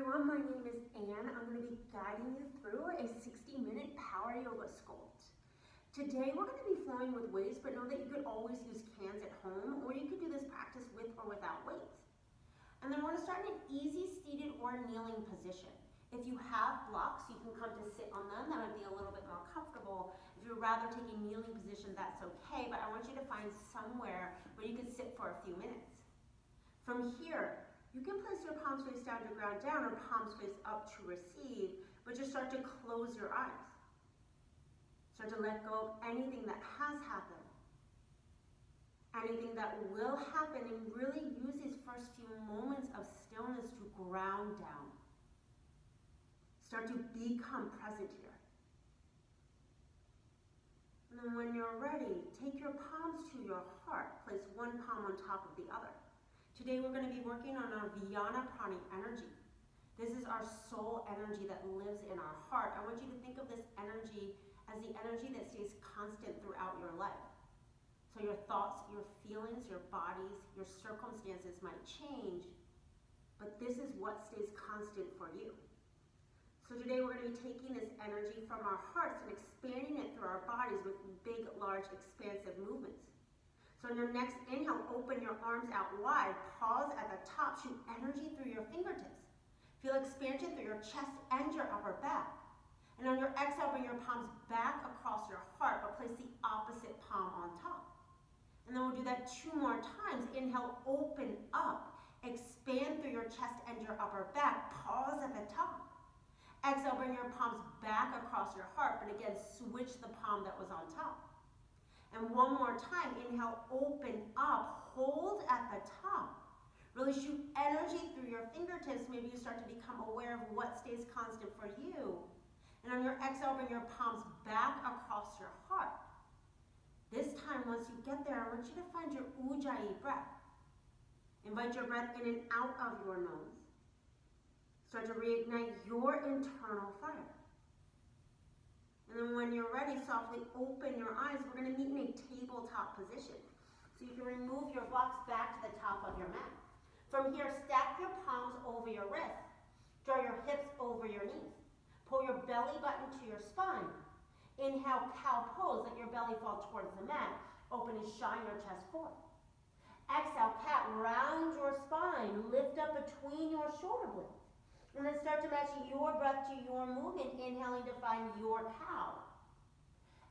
everyone, my name is Anne. I'm going to be guiding you through a 60-minute power yoga sculpt. Today we're going to be flowing with weights, but know that you could always use cans at home, or you could do this practice with or without weights. And then we're going to start in an easy seated or kneeling position. If you have blocks, you can come to sit on them. That might be a little bit more comfortable. If you'd rather take a kneeling position, that's okay, but I want you to find somewhere where you can sit for a few minutes. From here, you can place your palms face down to ground down or palms face up to receive, but just start to close your eyes. Start to let go of anything that has happened, anything that will happen, and really use these first few moments of stillness to ground down. Start to become present here. And then when you're ready, take your palms to your heart. Place one palm on top of the other. Today we're going to be working on our Vijnana Prana energy. This is our soul energy that lives in our heart. I want you to think of this energy as the energy that stays constant throughout your life. So your thoughts, your feelings, your bodies, your circumstances might change, but this is what stays constant for you. So today we're going to be taking this energy from our hearts and expanding it through our bodies with big, large, expansive movements. So on your next inhale, open your arms out wide. Pause at the top. Shoot energy through your fingertips. Feel expansion through your chest and your upper back. And on your exhale, bring your palms back across your heart, but place the opposite palm on top. And then we'll do that 2 more times. Inhale, open up. Expand through your chest and your upper back. Pause at the top. Exhale, bring your palms back across your heart, but again, switch the palm that was on top. And one more time, inhale, open up, hold at the top. Really shoot energy through your fingertips. Maybe you start to become aware of what stays constant for you. And on your exhale, bring your palms back across your heart. This time, once you get there, I want you to find your Ujjayi breath. Invite your breath in and out of your nose. Start to reignite your internal fire. And then when you're ready, softly open your eyes. We're going to meet in a tabletop position. So you can remove your blocks back to the top of your mat. From here, stack your palms over your wrists. Draw your hips over your knees. Pull your belly button to your spine. Inhale, cow pose. Let your belly fall towards the mat. Open and shine your chest forward. Exhale, cat. Round your spine. Lift up between your shoulder blades. And then start to match your breath to your movement. Inhaling to find your cow.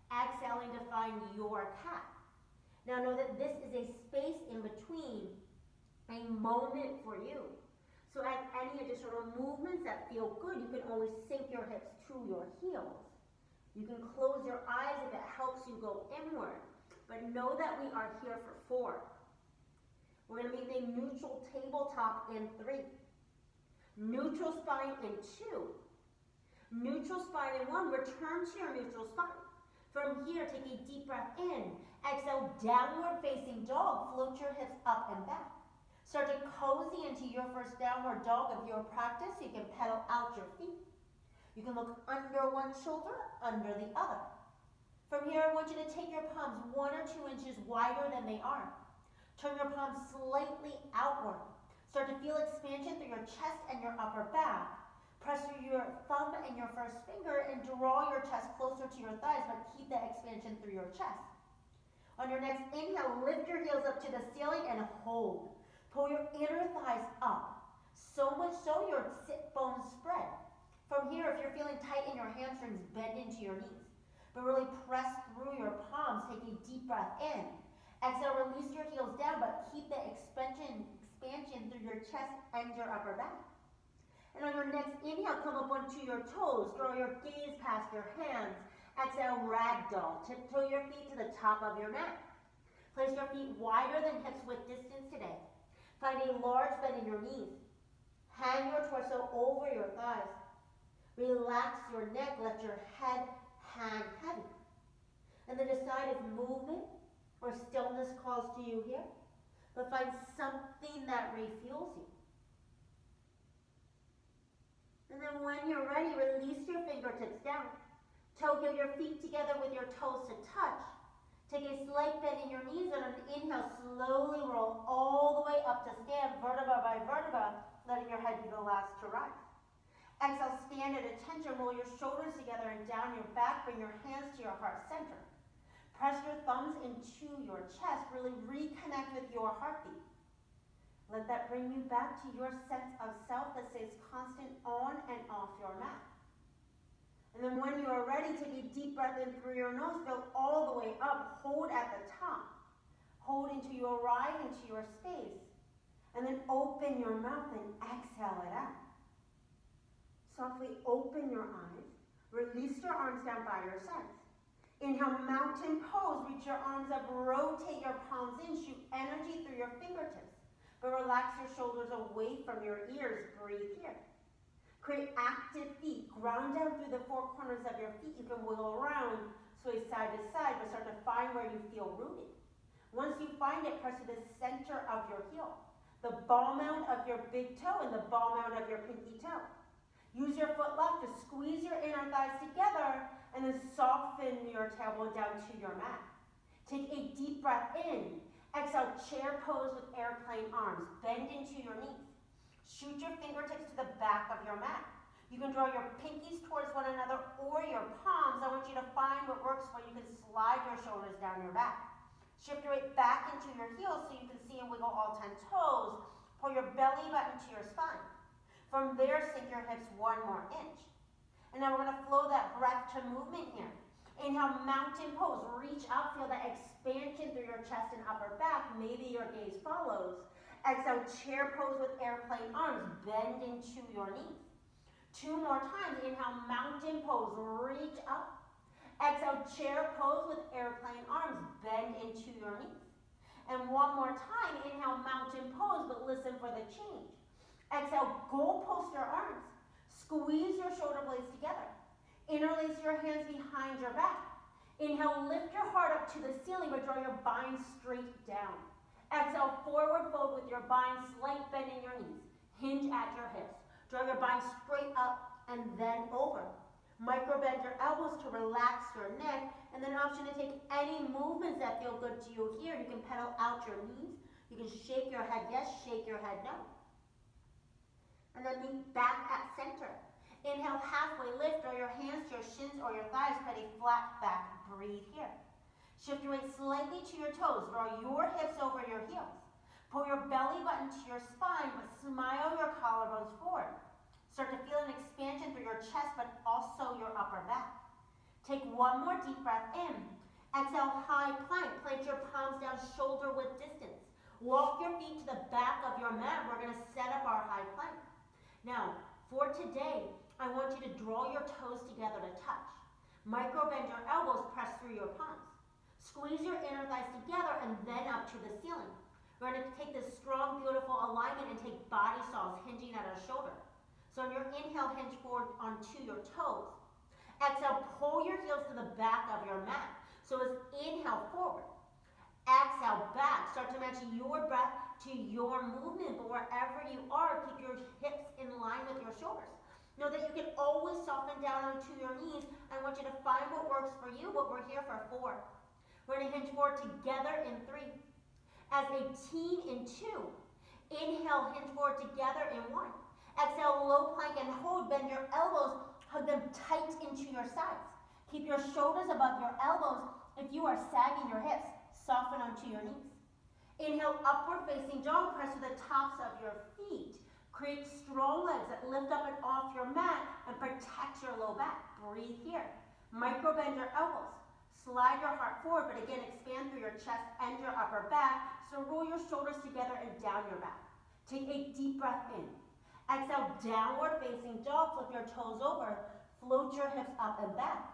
Exhaling to find your cat. Now know that this is a space in between, a moment for you. So at any additional movements that feel good, you can always sink your hips to your heels. You can close your eyes if it helps you go inward. But know that we are here for 4. We're going to be in a neutral tabletop in 3. Neutral spine in 2. Neutral spine in 1. Return to your neutral spine. From here, take a deep breath in. Exhale, downward facing dog. Float your hips up and back. Start to cozy into your first downward dog of your practice. You can pedal out your feet. You can look under one shoulder, under the other. From here, I want you to take your palms 1 or 2 inches wider than they are. Turn your palms slightly outward. Start to feel expansion through your chest and your upper back. Press through your thumb and your first finger and draw your chest closer to your thighs, but keep that expansion through your chest. On your next inhale, lift your heels up to the ceiling and hold. Pull your inner thighs up, so much so your sit bones spread. From here, if you're feeling tight in your hamstrings, bend into your knees. But really press through your palms. Take a deep breath in. Exhale, release your heels down, but keep that expansion through your chest and your upper back. And on your next inhale, come up onto your toes. Draw your gaze past your hands. Exhale, ragdoll. Tiptoe your feet to the top of your mat. Place your feet wider than hips width distance today. Find a large bend in your knees. Hang your torso over your thighs. Relax your neck. Let your head hang heavy. And then decide if movement or stillness calls to you here. But find something that refuels you. And then when you're ready, release your fingertips down. Toe your feet together with your toes to touch. Take a slight bend in your knees, and on an inhale, slowly roll all the way up to stand, vertebra by vertebra, letting your head be the last to rise. stand at attention, roll your shoulders together and down your back, bring your hands to your heart center. Press your thumbs into your chest, really reconnect with your heartbeat. Let that bring you back to your sense of self that stays constant on and off your mat. And then when you are ready, take a deep breath in through your nose, fill all the way up, hold at the top. Hold until you arrive into your space. And then open your mouth and exhale it out. Softly open your eyes. Release your arms down by your sides. Inhale, mountain pose. Reach your arms up, rotate your palms in, shoot energy through your fingertips. But relax your shoulders away from your ears. Breathe here. Create active feet. Ground down through the four corners of your feet. You can wiggle around, sway side to side, but start to find where you feel rooted. Once you find it, press to the center of your heel, the ball mound of your big toe and the ball mound of your pinky toe. Use your foot lock to squeeze your inner thighs together and then soften your tailbone down to your mat. Take a deep breath in. Exhale, chair pose with airplane arms. Bend into your knees. Shoot your fingertips to the back of your mat. You can draw your pinkies towards one another or your palms. I want you to find what works where you can slide your shoulders down your back. Shift your weight back into your heels so you can see and wiggle all 10 toes. Pull your belly button to your spine. From there, sink your hips 1 more inch. And now we're going to flow that breath to movement here. Inhale, mountain pose. Reach up, feel that expansion through your chest and upper back. Maybe your gaze follows. Exhale, chair pose with airplane arms. Bend into your knees. 2 more times. Inhale, mountain pose. Reach up. Exhale, chair pose with airplane arms. Bend into your knees. And 1 more time. Inhale, mountain pose, but listen for the change. Exhale, goal post your arms. Squeeze your shoulder blades together. Interlace your hands behind your back. Inhale, lift your heart up to the ceiling, but draw your bind straight down. Exhale, forward fold with your bind, slight bend in your knees. Hinge at your hips. Draw your bind straight up and then over. Micro bend your elbows to relax your neck, and then an option to take any movements that feel good to you here. You can pedal out your knees. You can shake your head yes, shake your head no. And then meet back at center. Inhale, halfway lift, draw your hands to your shins or your thighs, create a flat back. Breathe here. Shift your weight slightly to your toes. Draw your hips over your heels. Pull your belly button to your spine, but smile your collarbones forward. Start to feel an expansion through your chest, but also your upper back. Take 1 more deep breath in. Exhale, high plank. Plant your palms down, shoulder width distance. Walk your feet to the back of your mat. We're going to set up our high plank. Now, for today, I want you to draw your toes together to touch. Micro bend your elbows, press through your palms. Squeeze your inner thighs together and then up to the ceiling. We're going to take this strong, beautiful alignment and take body saws hinging at our shoulder. So on your inhale, hinge forward onto your toes. Exhale, pull your heels to the back of your mat. So as inhale, forward. Exhale, back. Start to match your breath to your movement, but wherever you are, keep your hips in line with your shoulders. Know that you can always soften down onto your knees. I want you to find what works for you, but we're here for 4. We're going to hinge forward together in 3. As a team in 2. Inhale, hinge forward together in 1. Exhale, low plank and hold. Bend your elbows, hug them tight into your sides. Keep your shoulders above your elbows. If you are sagging your hips, soften onto your knees. Inhale, upward facing dog, press to the tops of your feet. Create strong legs that lift up and off your mat and protect your low back. Breathe here. Micro bend your elbows. Slide your heart forward, but again, expand through your chest and your upper back. So roll your shoulders together and down your back. Take a deep breath in. Exhale, downward facing dog, flip your toes over. Float your hips up and back.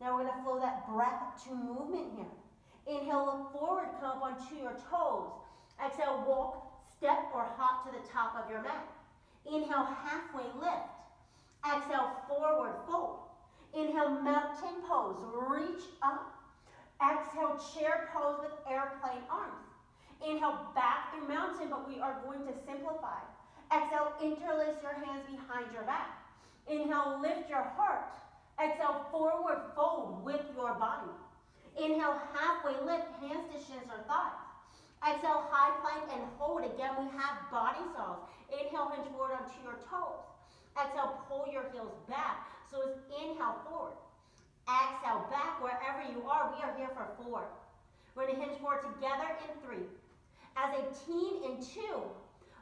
Now we're going to flow that breath to movement here. Inhale, look forward, come up onto your toes. Exhale, walk, step, or hop to the top of your mat. Inhale, halfway lift. Exhale, forward fold. Inhale, mountain pose, reach up. Exhale, chair pose with airplane arms. Inhale, back through mountain, but we are going to simplify. Exhale, interlace your hands behind your back. Inhale, lift your heart. Exhale, forward fold with your body. Inhale, halfway lift, hands to shins or thighs. Exhale, high plank and hold. Again, we have body saws. Inhale, hinge forward onto your toes. Exhale, pull your heels back. So it's inhale, forward. Exhale, back wherever you are. We are here for 4. We're going to hinge forward together in 3. As a team in 2.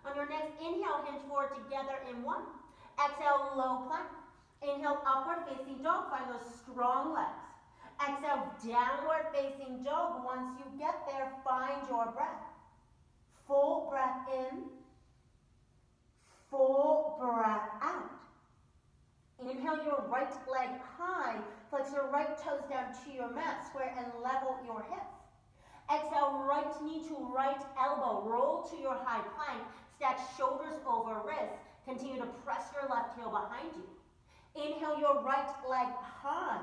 On your next inhale, hinge forward together in 1. Exhale, low plank. Inhale, upward facing dog. Find those strong legs. Exhale, downward facing dog. Once you get there, find your breath. Full breath in. Full breath out. Inhale your right leg high. Flex your right toes down to your mat. Square and level your hips. Exhale, right knee to right elbow. Roll to your high plank. Stack shoulders over wrists. Continue to press your left heel behind you. Inhale your right leg high.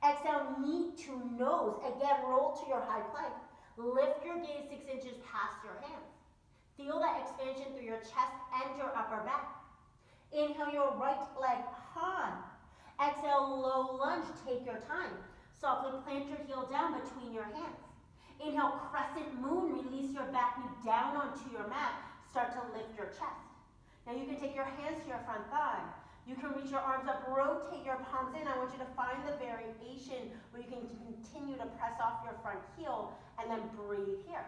Exhale, knee to nose. Again, roll to your high plank. Lift your gaze 6 inches past your hands. Feel that expansion through your chest and your upper back. Inhale your right leg high. Exhale, low lunge. Take your time. Softly plant your heel down between your hands. Inhale, crescent moon. Release your back knee down onto your mat. Start to lift your chest. Now you can take your hands to your front thigh. You can reach your arms up, rotate your palms in. I want you to find the variation where you can continue to press off your front heel and then breathe here.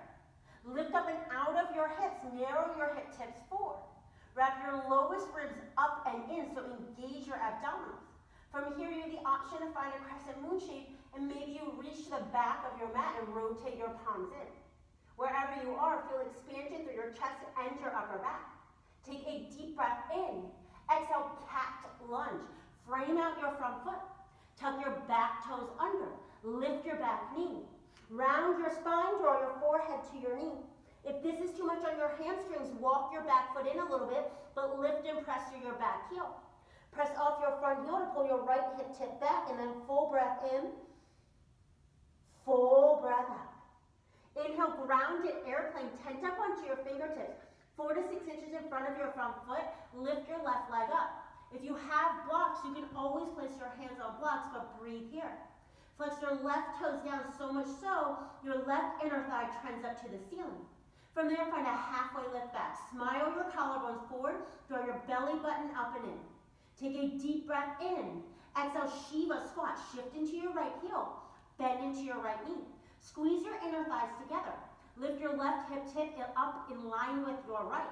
Lift up and out of your hips, narrow your hip tips forward. Wrap your lowest ribs up and in, so engage your abdominals. From here, you have the option to find a crescent moon shape, and maybe you reach to the back of your mat and rotate your palms in. Wherever you are, feel expansion through your chest and your upper back. Take a deep breath in. Exhale, cat lunge. Frame out your front foot. Tuck your back toes under. Lift your back knee. Round your spine, draw your forehead to your knee. If this is too much on your hamstrings, walk your back foot in a little bit, but lift and press through your back heel. Press off your front heel to pull your right hip tip back, and then full breath in, full breath out. Inhale, grounded airplane, tent up onto your fingertips. 4 to 6 inches in front of your front foot, lift your left leg up. If you have blocks, you can always place your hands on blocks, but breathe here. Flex your left toes down so much so, your left inner thigh trends up to the ceiling. From there, find a halfway lift back. Smile your collarbones forward, draw your belly button up and in. Take a deep breath in. Exhale, Shiva squat. Shift into your right heel. Bend into your right knee. Squeeze your inner thighs together. Lift your left hip tip up in line with your right.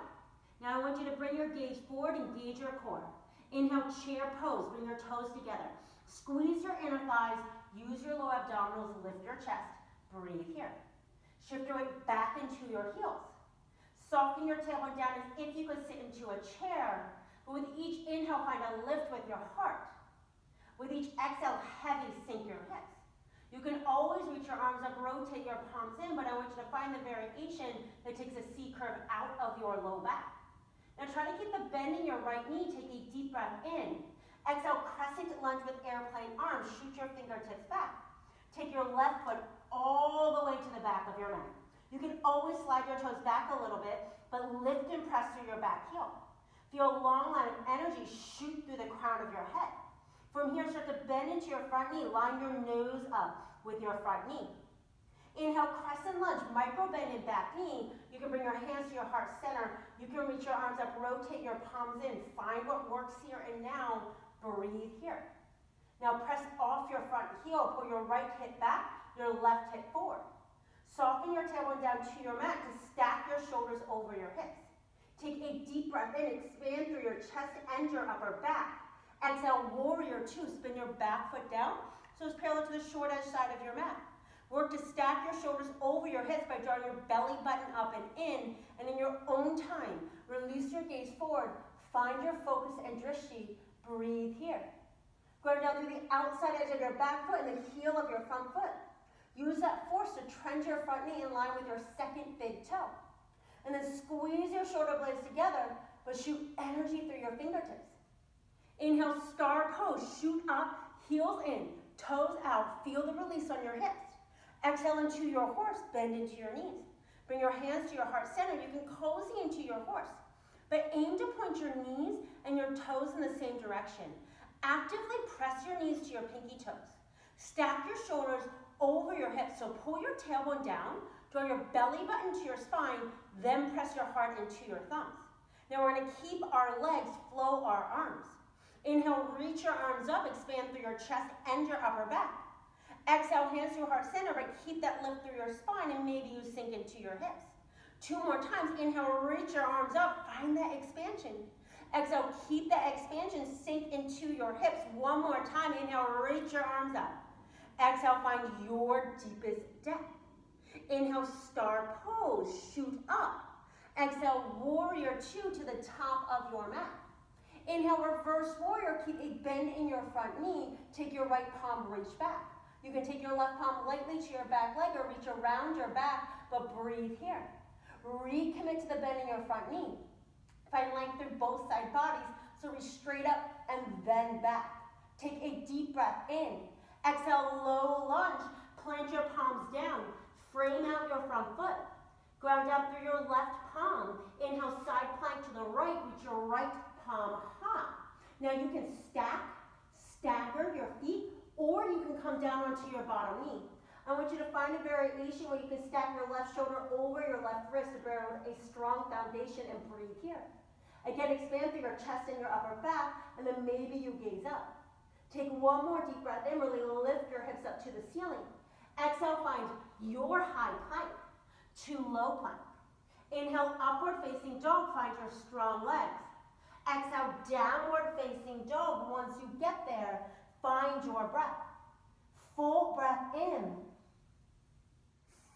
Now I want you to bring your gaze forward, engage your core. Inhale, chair pose, bring your toes together. Squeeze your inner thighs, use your low abdominals, lift your chest. Breathe here. Shift your weight back into your heels. Soften your tailbone down as if you could sit into a chair. But with each inhale, find a lift with your heart. With each exhale, heavy, sink your hips. You can always reach your arms up, rotate your palms in, but I want you to find the variation that takes a C curve out of your low back. Now try to keep the bend in your right knee. Take a deep breath in. Exhale, crescent lunge with airplane arms. Shoot your fingertips back. Take your left foot all the way to the back of your mat. You can always slide your toes back a little bit, but lift and press through your back heel. Feel a long line of energy shoot through the crown of your head. From here, start to bend into your front knee. Line your nose up with your front knee. Inhale, crescent lunge, micro bend in back knee. You can bring your hands to your heart center. You can reach your arms up, rotate your palms in. Find what works here and now. Breathe here. Now press off your front heel. Pull your right hip back, your left hip forward. Soften your tailbone down to your mat to stack your shoulders over your hips. Take a deep breath in, expand through your chest and your upper back. Exhale, warrior 2. Spin your back foot down so it's parallel to the short edge side of your mat. Work to stack your shoulders over your hips by drawing your belly button up and in your own time, release your gaze forward, find your focus and drishti, breathe here. Going down through the outside edge of your back foot and the heel of your front foot. Use that force to trend your front knee in line with your second big toe. And then squeeze your shoulder blades together, but shoot energy through your fingertips. Inhale, star pose, shoot up, heels in, toes out, feel the release on your hips. Exhale into your horse, bend into your knees. Bring your hands to your heart center. You can cozy into your horse, but aim to point your knees and your toes in the same direction. Actively press your knees to your pinky toes. Stack your shoulders over your hips, so pull your tailbone down, draw your belly button to your spine, then press your heart into your thumbs. Now we're going to keep our legs, flow our arms. Inhale, reach your arms up, expand through your chest and your upper back. Exhale, hands to your heart center, but keep that lift through your spine and maybe you sink into your hips. 2 more times. Inhale, reach your arms up, find that expansion. Exhale, keep that expansion, sink into your hips. 1 more time. Inhale, reach your arms up. Exhale, find your deepest depth. Inhale, star pose, shoot up. Exhale, warrior 2 to the top of your mat. Inhale, reverse warrior, keep a bend in your front knee. Take your right palm, reach back. You can take your left palm lightly to your back leg or reach around your back, but breathe here. Recommit to the bend in your front knee. Find length through both side bodies, so reach straight up and then back. Take a deep breath in. Exhale, low lunge. Plant your palms down. Frame out your front foot. Ground down through your left palm. Inhale, side plank to the right. Reach your right palm high. Now you can stagger your feet, or you can come down onto your bottom knee. I want you to find a variation where you can stack your left shoulder over your left wrist to build a strong foundation and breathe here. Again, expand through your chest and your upper back, and then maybe you gaze up. Take 1 more deep breath in, really lift your hips up to the ceiling. Exhale, find your high plank to low plank. Inhale, upward facing dog, find your strong legs. Exhale, downward facing dog. Once you get there, find your breath. Full breath in.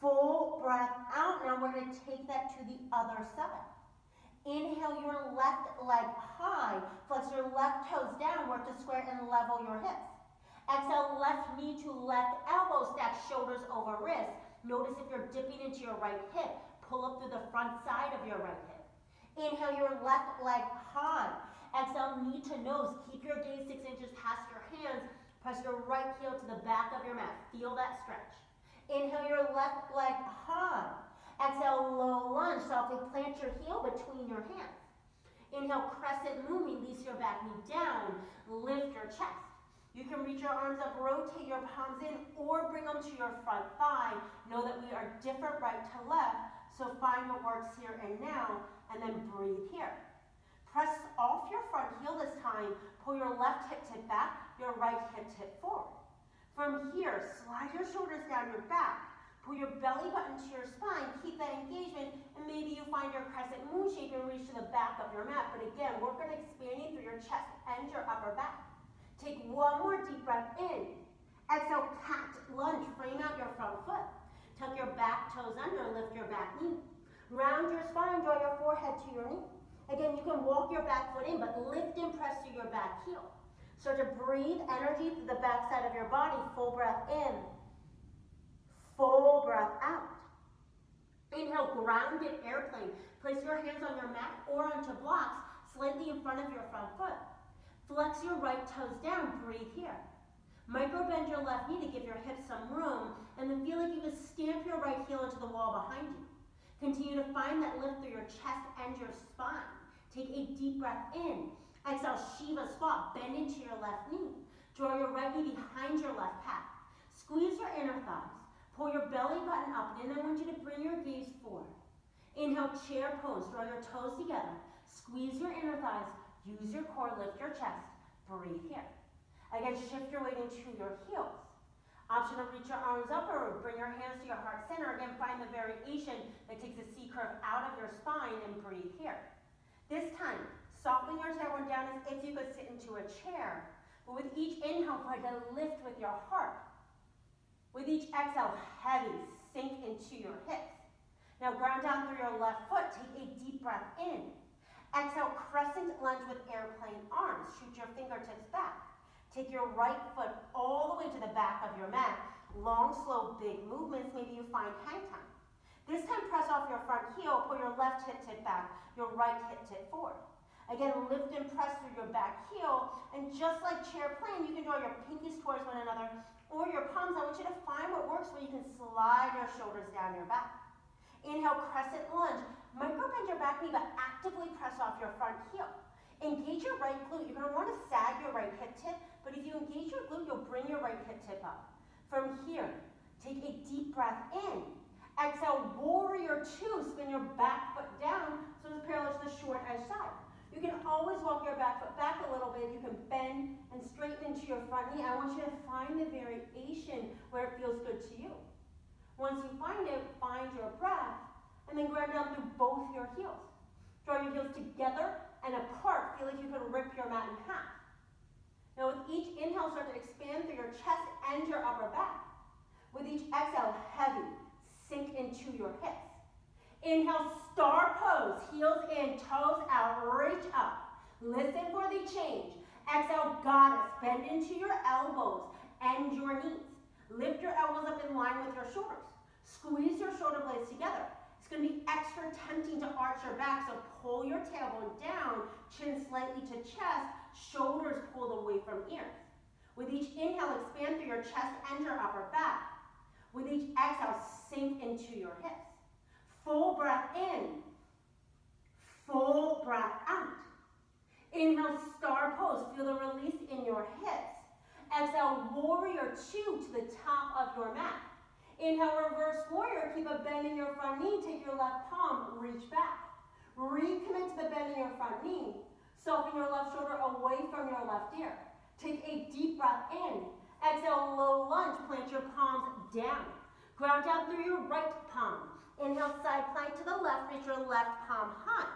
Full breath out. Now we're going to take that to the other side. Inhale your left leg high. Flex your left toes down. Work to square and level your hips. Exhale, left knee to left elbow. Stack shoulders over wrist. Notice if you're dipping into your right hip. Pull up through the front side of your right hip. Inhale your left leg high. Exhale, knee to nose. Keep your gaze 6 inches past your hands. Press your right heel to the back of your mat. Feel that stretch. Inhale your left leg high. Exhale, low lunge. Softly plant your heel between your hands. Inhale, crescent moon. Release your back knee down. Lift your chest. You can reach your arms up, rotate your palms in, or bring them to your front thigh. Know that we are different right to left, so find what works here and now, and then breathe here. Press off your front heel this time. Pull your left hip tip back, your right hip tip forward. From here, slide your shoulders down your back. Pull your belly button to your spine. Keep that engagement, and maybe you find your crescent moon shape and reach to the back of your mat. But again, work on expanding through your chest and your upper back. Take 1 more deep breath in. Exhale, cat lunge. Frame out your front foot. Tuck your back toes under, lift your back knee. Round your spine, draw your forehead to your knee. Again, you can walk your back foot in, but lift and press through your back heel. Start to breathe energy through the back side of your body. Full breath in. Full breath out. Inhale, grounded airplane. Place your hands on your mat or onto blocks slightly in front of your front foot. Flex your right toes down. Breathe here. Micro bend your left knee to give your hips some room, and then feel like you can stamp your right heel into the wall behind you. Continue to find that lift through your chest and your spine. Take a deep breath in. Exhale, Shiva squat. Bend into your left knee. Draw your right knee behind your left calf. Squeeze your inner thighs. Pull your belly button up, and then I want you to bring your gaze forward. Inhale, chair pose. Draw your toes together. Squeeze your inner thighs. Use your core, lift your chest. Breathe here. Again, shift your weight into your heels. Option to reach your arms up or bring your hands to your heart center. Again, find the variation that takes a C curve out of your spine and breathe here. This time, soften your tailbone down as if you could sit into a chair. But with each inhale, try to lift with your heart. With each exhale, heavy, sink into your hips. Now ground down through your left foot. Take a deep breath in. Exhale, crescent lunge with airplane arms. Shoot your fingertips back. Take your right foot all the way to the back of your mat. Long, slow, big movements. Maybe you find hang time. This time, press off your front heel. Pull your left hip tip back, your right hip tip forward. Again, lift and press through your back heel. And just like chair plane, you can draw your pinkies towards one another or your palms. I want you to find what works where you can slide your shoulders down your back. Inhale, crescent lunge. Micro bend your back knee, but actively press off your front heel. Engage your right glute. You're going to want to sag your right hip tip, but if you engage your glute, you'll bring your right hip tip up. From here, take a deep breath in. Exhale, warrior 2. Spin your back foot down so it's parallel to the short edge side. You can always walk your back foot back a little little bit. You can bend and straighten into your front knee. I want you to find the variation where it feels good to you. Once you find it, find your breath, and then ground down through both your heels. Draw your heels together and apart. Feel like you could rip your mat in half. Now with each inhale, start to expand through your chest and your upper back. With each exhale, heavy, sink into your hips. Inhale, star pose, heels in, toes out, reach up. Listen for the change. Exhale, goddess, bend into your elbows and your knees. Lift your elbows up in line with your shoulders. Squeeze your shoulder blades together. It's going to be extra tempting to arch your back, so pull your tailbone down, chin slightly to chest, shoulders pulled away from ears. With each inhale, expand through your chest and your upper back. With each exhale, sink into your hips. Full breath in, full breath out. Inhale, star pose. Feel the release in your hips. Exhale, warrior two to the top of your mat. Inhale, reverse warrior. Keep a bend in your front knee. Take your left palm, reach back. Recommit to the bend in your front knee. Soften your left shoulder away from your left ear. Take a deep breath in. Exhale, low lunge. Plant your palms down. Ground down through your right palm. Inhale, side plank to the left. Reach your left palm high.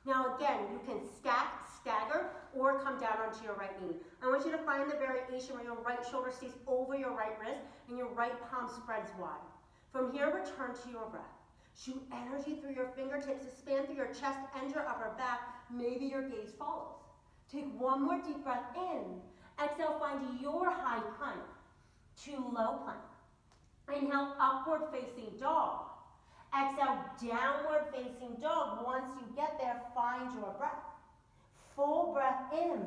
Now again, you can stack, stagger, or come down onto your right knee. I want you to find the variation where your right shoulder stays over your right wrist and your right palm spreads wide. From here, return to your breath. Shoot energy through your fingertips, expand through your chest and your upper back. Maybe your gaze follows. Take one more deep breath in. Exhale, find your high plank to low plank. Inhale, upward facing dog. Exhale, downward facing dog. Once you get there, find your breath. Full breath in.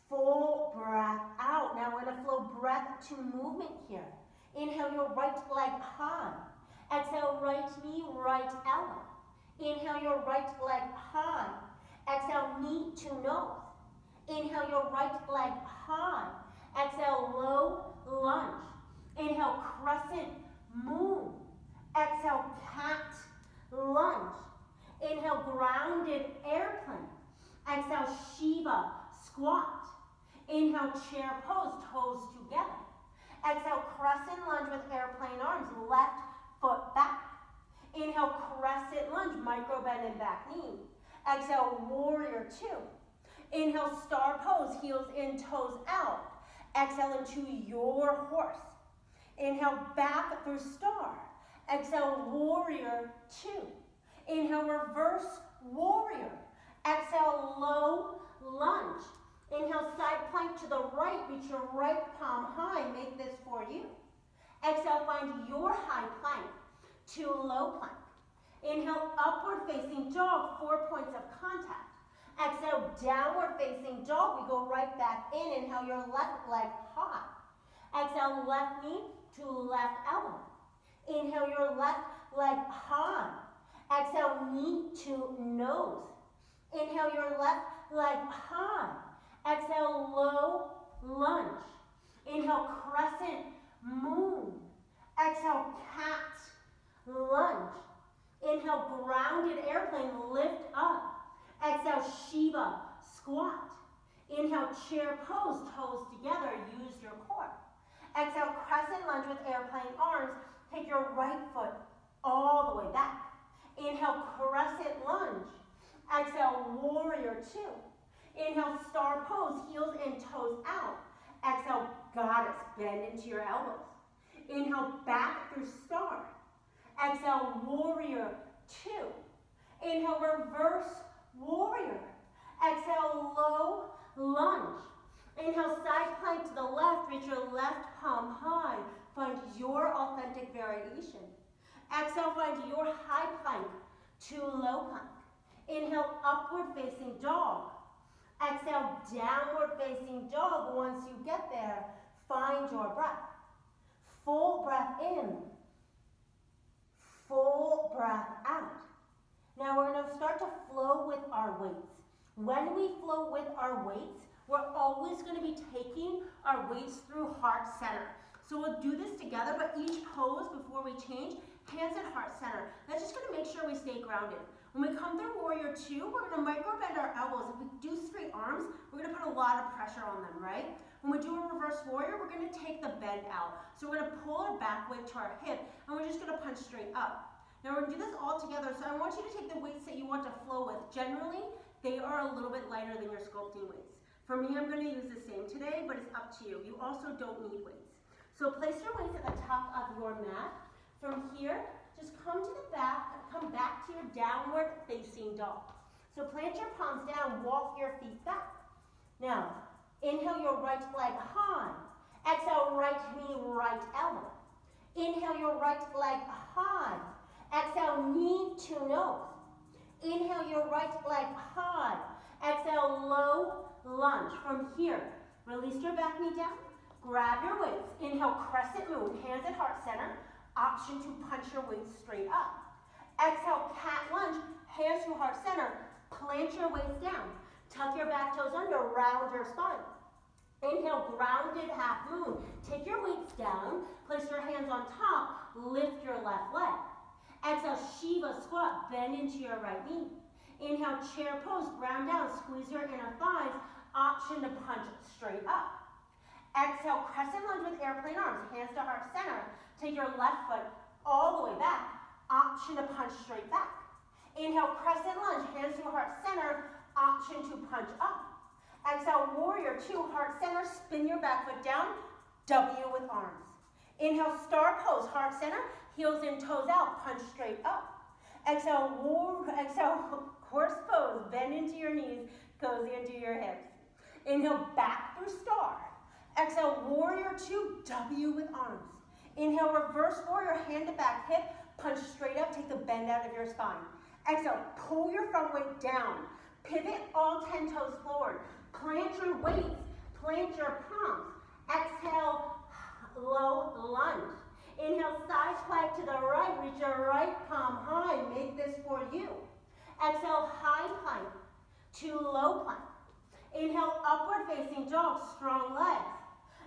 Full breath out. Now we're going to flow breath to movement here. Inhale your right leg high. Exhale, right knee, right elbow. Inhale your right leg high. Exhale, knee to nose. Inhale your right leg high. Exhale, low lunge. Inhale, crescent moon. Exhale, cat lunge. Inhale, grounded airplane. Exhale, Shiva squat. Inhale, chair pose, toes together. Exhale, crescent lunge with airplane arms, left foot back. Inhale, crescent lunge, micro bend and back knee. Exhale, warrior two. Inhale, star pose, heels in, toes out. Exhale into your horse. Inhale, back through star. Exhale, warrior two. Inhale, reverse warrior. Exhale, low lunge. Inhale, side plank to the right. Reach your right palm high. Make this for you. Exhale, find your high plank to low plank. Inhale, upward facing dog, 4 points of contact. Exhale, downward facing dog. We go right back in. Inhale, your left leg high. Exhale, left knee to left elbow. Inhale, your left leg high. Exhale, knee to nose. Inhale, your left leg high. Exhale, low lunge. Inhale, crescent moon. Exhale, cat lunge. Inhale, grounded airplane, lift up. Exhale, Shiva squat. Inhale, chair pose, toes together, use your core. Exhale, crescent lunge with airplane arms. Take your right foot all the way back. Inhale, crescent lunge. Exhale, warrior two. Inhale, star pose, heels in, toes out. Exhale, goddess, bend into your elbows. Inhale, back through star. Exhale, warrior two. Inhale, reverse warrior. Exhale, low lunge. Inhale, side plank to the left. Reach your left palm high. Find your authentic variation. Exhale, find your high plank to low plank. Inhale, upward facing dog. Exhale, downward facing dog. Once you get there, find your breath. Full breath in. Full breath out. Now we're going to start to flow with our weights. When we flow with our weights, we're always going to be taking our weights through heart center. So we'll do this together, but each pose before we change, hands at heart center. That's just going to make sure we stay grounded. When we come through warrior two, we're going to micro bend our elbows. If we do straight straight arms, we're gonna put a lot of pressure on them, right? When we do a reverse warrior, we're gonna take the bend out. So we're gonna pull our back weight to our hip, and we're just gonna punch straight up. Now we're gonna do this all together, so I want you to take the weights that you want to flow with. Generally, they are a little bit lighter than your sculpting weights. For me, I'm gonna use the same today, but it's up to you. You also don't need weights. So place your weights at the top of your mat. From here, just come to the back, come back to your downward facing dog. So plant your palms down, walk your feet back. Now, inhale your right leg high. Exhale, right knee, right elbow. Inhale your right leg high. Exhale, knee to nose. Inhale your right leg high. Exhale, low lunge. From here, release your back knee down. Grab your weights. Inhale, crescent moon, hands at heart center. Option to punch your weights straight up. Exhale, cat lunge, hands to heart center. Plant your weights down. Tuck your back toes under, round your spine. Inhale, grounded half moon. Take your weights down, place your hands on top, lift your left leg. Exhale, Shiva squat, bend into your right knee. Inhale, chair pose, ground down, squeeze your inner thighs. Option to punch straight up. Exhale, crescent lunge with airplane arms, hands to heart center. Take your left foot all the way back. Option to punch straight back. Inhale, crescent lunge, hands to heart center. Option to punch up. Exhale, warrior two, heart center. Spin your back foot down. W with arms. Inhale, star pose, heart center. Heels in, toes out. Punch straight up. Exhale, horse pose. Bend into your knees. Cozy into your hips. Inhale, back through star. Exhale, warrior two, W with arms. Inhale, reverse warrior, hand to back hip, punch straight up, take the bend out of your spine. Exhale, pull your front weight down. Pivot all 10 toes forward. Plant your weights, plant your palms. Exhale, low lunge. Inhale, side plank to the right, reach your right palm high, make this for you. Exhale, high plank to low plank. Inhale, upward facing dog, strong legs.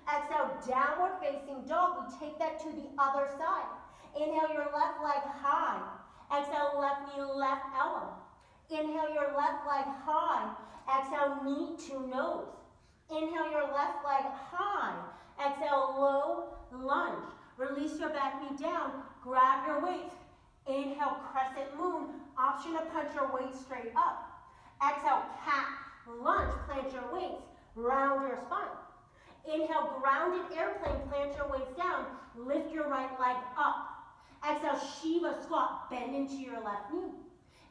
Exhale, downward facing dog. We take that to the other side. Inhale your left leg high. Exhale, left knee, left elbow. Inhale your left leg high. Exhale, knee to nose. Inhale your left leg high. Exhale, low lunge. Release your back knee down. Grab your weights. Inhale, crescent moon. Option to punch your weight straight up. Exhale, cat lunge. Plant your weights. Round your spine. Inhale, grounded airplane, plant your weights down, lift your right leg up. Exhale, Shiva squat, bend into your left knee.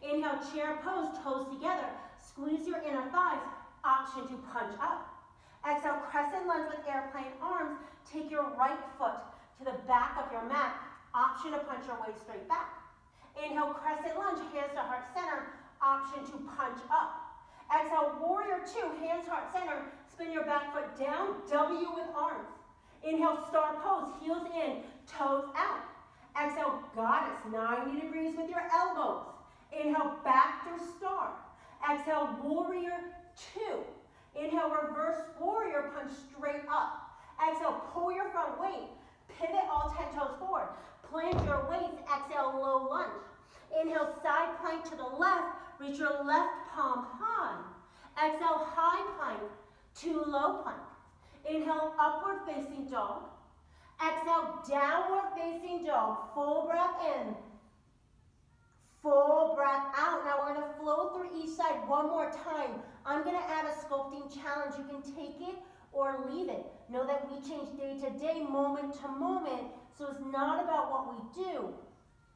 Inhale, chair pose, toes together, squeeze your inner thighs, option to punch up. Exhale, crescent lunge with airplane arms, take your right foot to the back of your mat, option to punch your weight straight back. Inhale, crescent lunge, hands to heart center, option to punch up. Exhale, warrior two, hands heart center, spin your back foot down, W with arms. Inhale, star pose, heels in, toes out. Exhale, goddess, 90 degrees with your elbows. Inhale, back through star. Exhale, warrior two. Inhale, reverse warrior, punch straight up. Exhale, pull your front weight, pivot all 10 toes forward. Plant your weights, exhale, low lunge. Inhale, side plank to the left, reach your left palm high. Exhale, high plank to low plank. Inhale, upward facing dog. Exhale, downward facing dog. Full breath in. Full breath out. Now we're going to flow through each side one more time. I'm going to add a sculpting challenge. You can take it or leave it. Know that we change day to day, moment to moment. So it's not about what we do.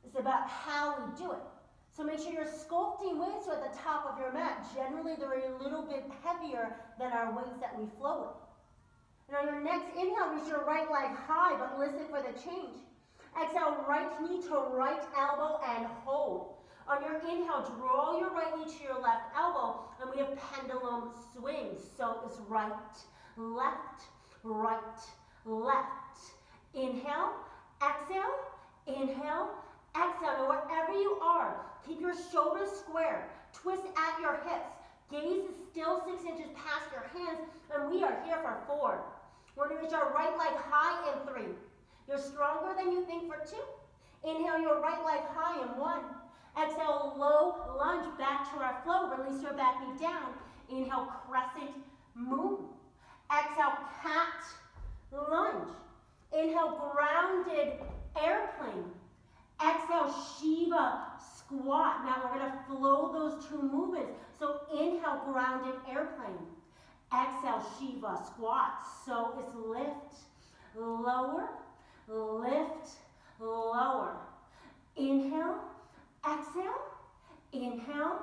It's about how we do it. So make sure your sculpting weights are at the top of your mat. Generally, they're a little bit heavier than our weights that we flow with. And on your next inhale, reach your right leg high, but listen for the change. Exhale, right knee to right elbow and hold. On your inhale, draw your right knee to your left elbow, and we have pendulum swings. So it's right, left, right, left. Inhale, exhale, inhale, exhale. Now wherever you are, keep your shoulders square. Twist at your hips. Gaze is still 6 inches past your hands, and we are here for 4. We're going to reach our right leg high in 3. You're stronger than you think for 2. Inhale your right leg high in 1. Exhale, low lunge back to our flow. Release your back knee down. Inhale, crescent moon. Exhale, cat lunge. Inhale, grounded airplane. Exhale, Shiva squat. Now we're going to flow those two movements. So inhale, grounded airplane. Exhale, Shiva squat. So it's lift, lower, lift, lower. Inhale, exhale, inhale,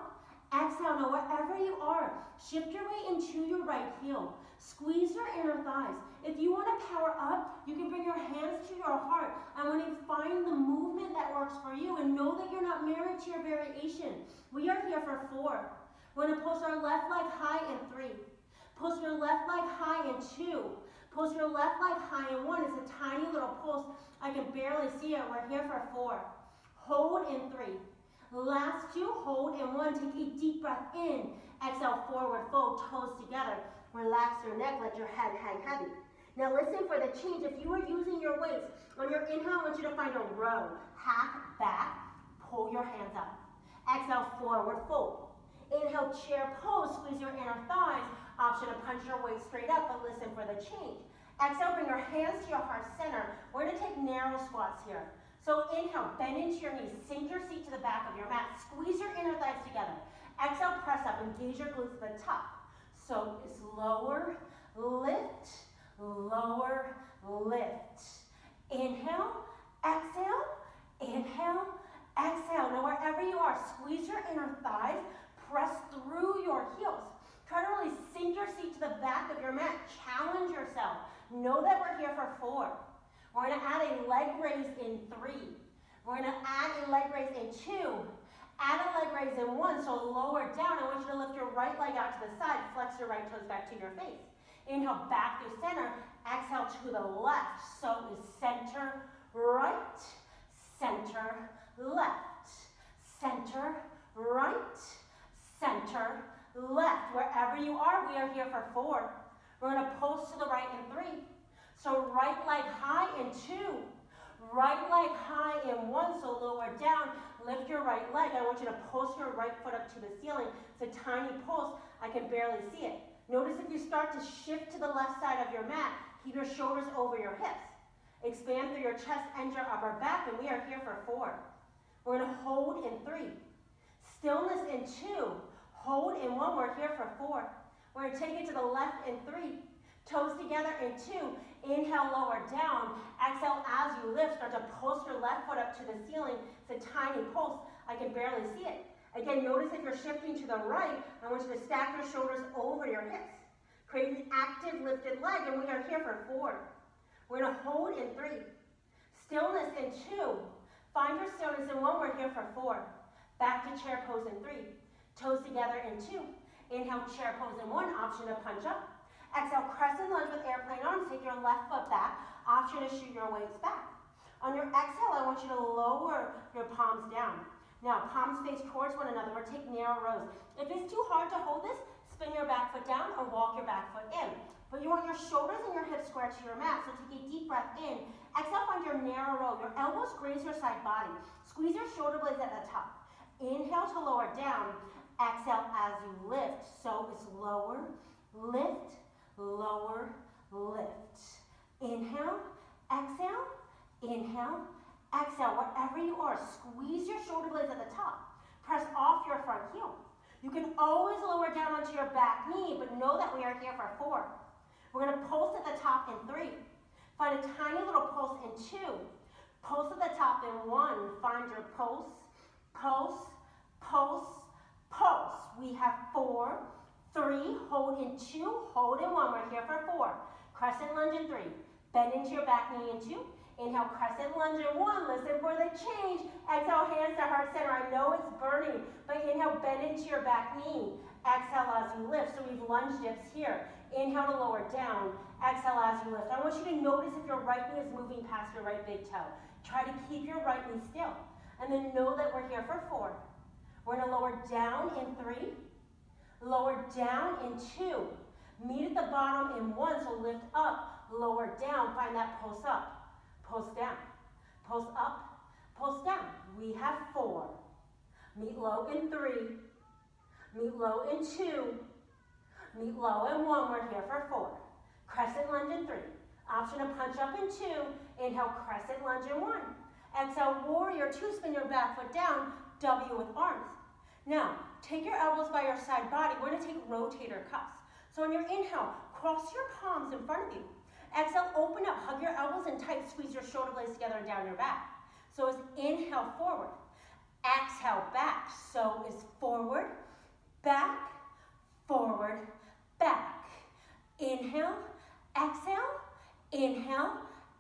exhale. Now wherever you are, shift your weight into your right heel. Squeeze your inner thighs. If you want to power up, you can bring your hands to your heart. I want to find the movement that works for you and know that you're not married to your variation. We are here for 4. We're going to pulse our left leg high in 3. Pulse your left leg high in 2. Pulse your left leg high in 1. It's a tiny little pulse. I can barely see it. We're here for 4. Hold in 3. Last 2, hold in 1. Take a deep breath in. Exhale, forward fold, toes together. Relax your neck, let your head hang heavy. Now listen for the change. If you are using your weights, on your inhale, I want you to find a row. Half back, pull your hands up. Exhale, forward fold. Inhale, chair pose, squeeze your inner thighs. Option to punch your weight straight up, but listen for the change. Exhale, bring your hands to your heart center. We're going to take narrow squats here. So inhale, bend into your knees, sink your seat to the back of your mat, squeeze your inner thighs together. Exhale, press up, engage your glutes to the top. So it's lower, lift, lower, lift. Inhale, exhale, inhale, exhale. Now wherever you are, squeeze your inner thighs, press through your heels. Try to really sink your seat to the back of your mat. Challenge yourself. Know that we're here for 4. We're going to add a leg raise in 3. We're going to add a leg raise in 2. Add a leg raise in 1, so lower down. I want you to lift your right leg out to the side. Flex your right toes back to your face. Inhale, back through center. Exhale to the left. So is center, right, center, left. Center, right, center, left. Wherever you are, we are here for 4. We're going to pulse to the right in 3. So right leg high in 2. Right leg high in 1, so lower down. Lift your right leg. I want you to pulse your right foot up to the ceiling. It's a tiny pulse. I can barely see it. Notice if you start to shift to the left side of your mat, keep your shoulders over your hips. Expand through your chest and your upper back, and we are here for 4. We're going to hold in 3. Stillness in 2. Hold in 1. We're here for 4. We're going to take it to the left in 3. Toes together in 2. Inhale, lower down. Exhale, as you lift, start to pulse your left foot up to the ceiling. It's a tiny pulse. I can barely see it. Again, notice if you're shifting to the right, I want you to stack your shoulders over your hips. Create an active lifted leg, and we are here for 4. We're going to hold in 3. Stillness in 2. Find your stillness in 1. We're here for 4. Back to chair pose in 3. Toes together in 2. Inhale, chair pose in 1. Option to punch up. Exhale, crescent lunge with airplane arms. Take your left foot back. Option to shoot your weights back. On your exhale, I want you to lower your palms down. Now, palms face towards one another. We're taking narrow rows. If it's too hard to hold this, spin your back foot down or walk your back foot in. But you want your shoulders and your hips square to your mat, so take a deep breath in. Exhale, find your narrow row. Your elbows graze your side body. Squeeze your shoulder blades at the top. Inhale to lower down. Exhale as you lift. So it's lower, lift, lower, lift. Inhale, exhale, inhale, exhale. Wherever you are, squeeze your shoulder blades at the top. Press off your front heel. You can always lower down onto your back knee, but know that we are here for 4. We're going to pulse at the top in 3. Find a tiny little pulse in 2. Pulse at the top in 1. Find your pulse, pulse, pulse, pulse. We have 4, 3, hold in 2, hold in 1. We're here for 4. Crescent lunge in 3. Bend into your back knee in 2. Inhale, crescent lunge in 1. Listen for the change. Exhale, hands to heart center. I know it's burning, but inhale, bend into your back knee. Exhale as you lift. So we've lunge dips here. Inhale to lower down. Exhale as you lift. I want you to notice if your right knee is moving past your right big toe. Try to keep your right knee still. And then know that we're here for 4. We're going to lower down in 3. Lower down in 2. Meet at the bottom in 1, so lift up, lower down, find that pulse up, pulse down, pulse up, pulse down. We have 4. Meet low in 3, meet low in 2, meet low in 1, we're here for 4. Crescent lunge in 3. Option to punch up in 2, inhale, crescent lunge in 1. Exhale, warrior 2, spin your back foot down, W with arms. Now, take your elbows by your side body. We're gonna take rotator cuffs. So on your inhale, cross your palms in front of you. Exhale, open up, hug your elbows in tight, squeeze your shoulder blades together and down your back. So it's inhale, forward. Exhale, back. So is forward, back, forward, back. Inhale, exhale, inhale,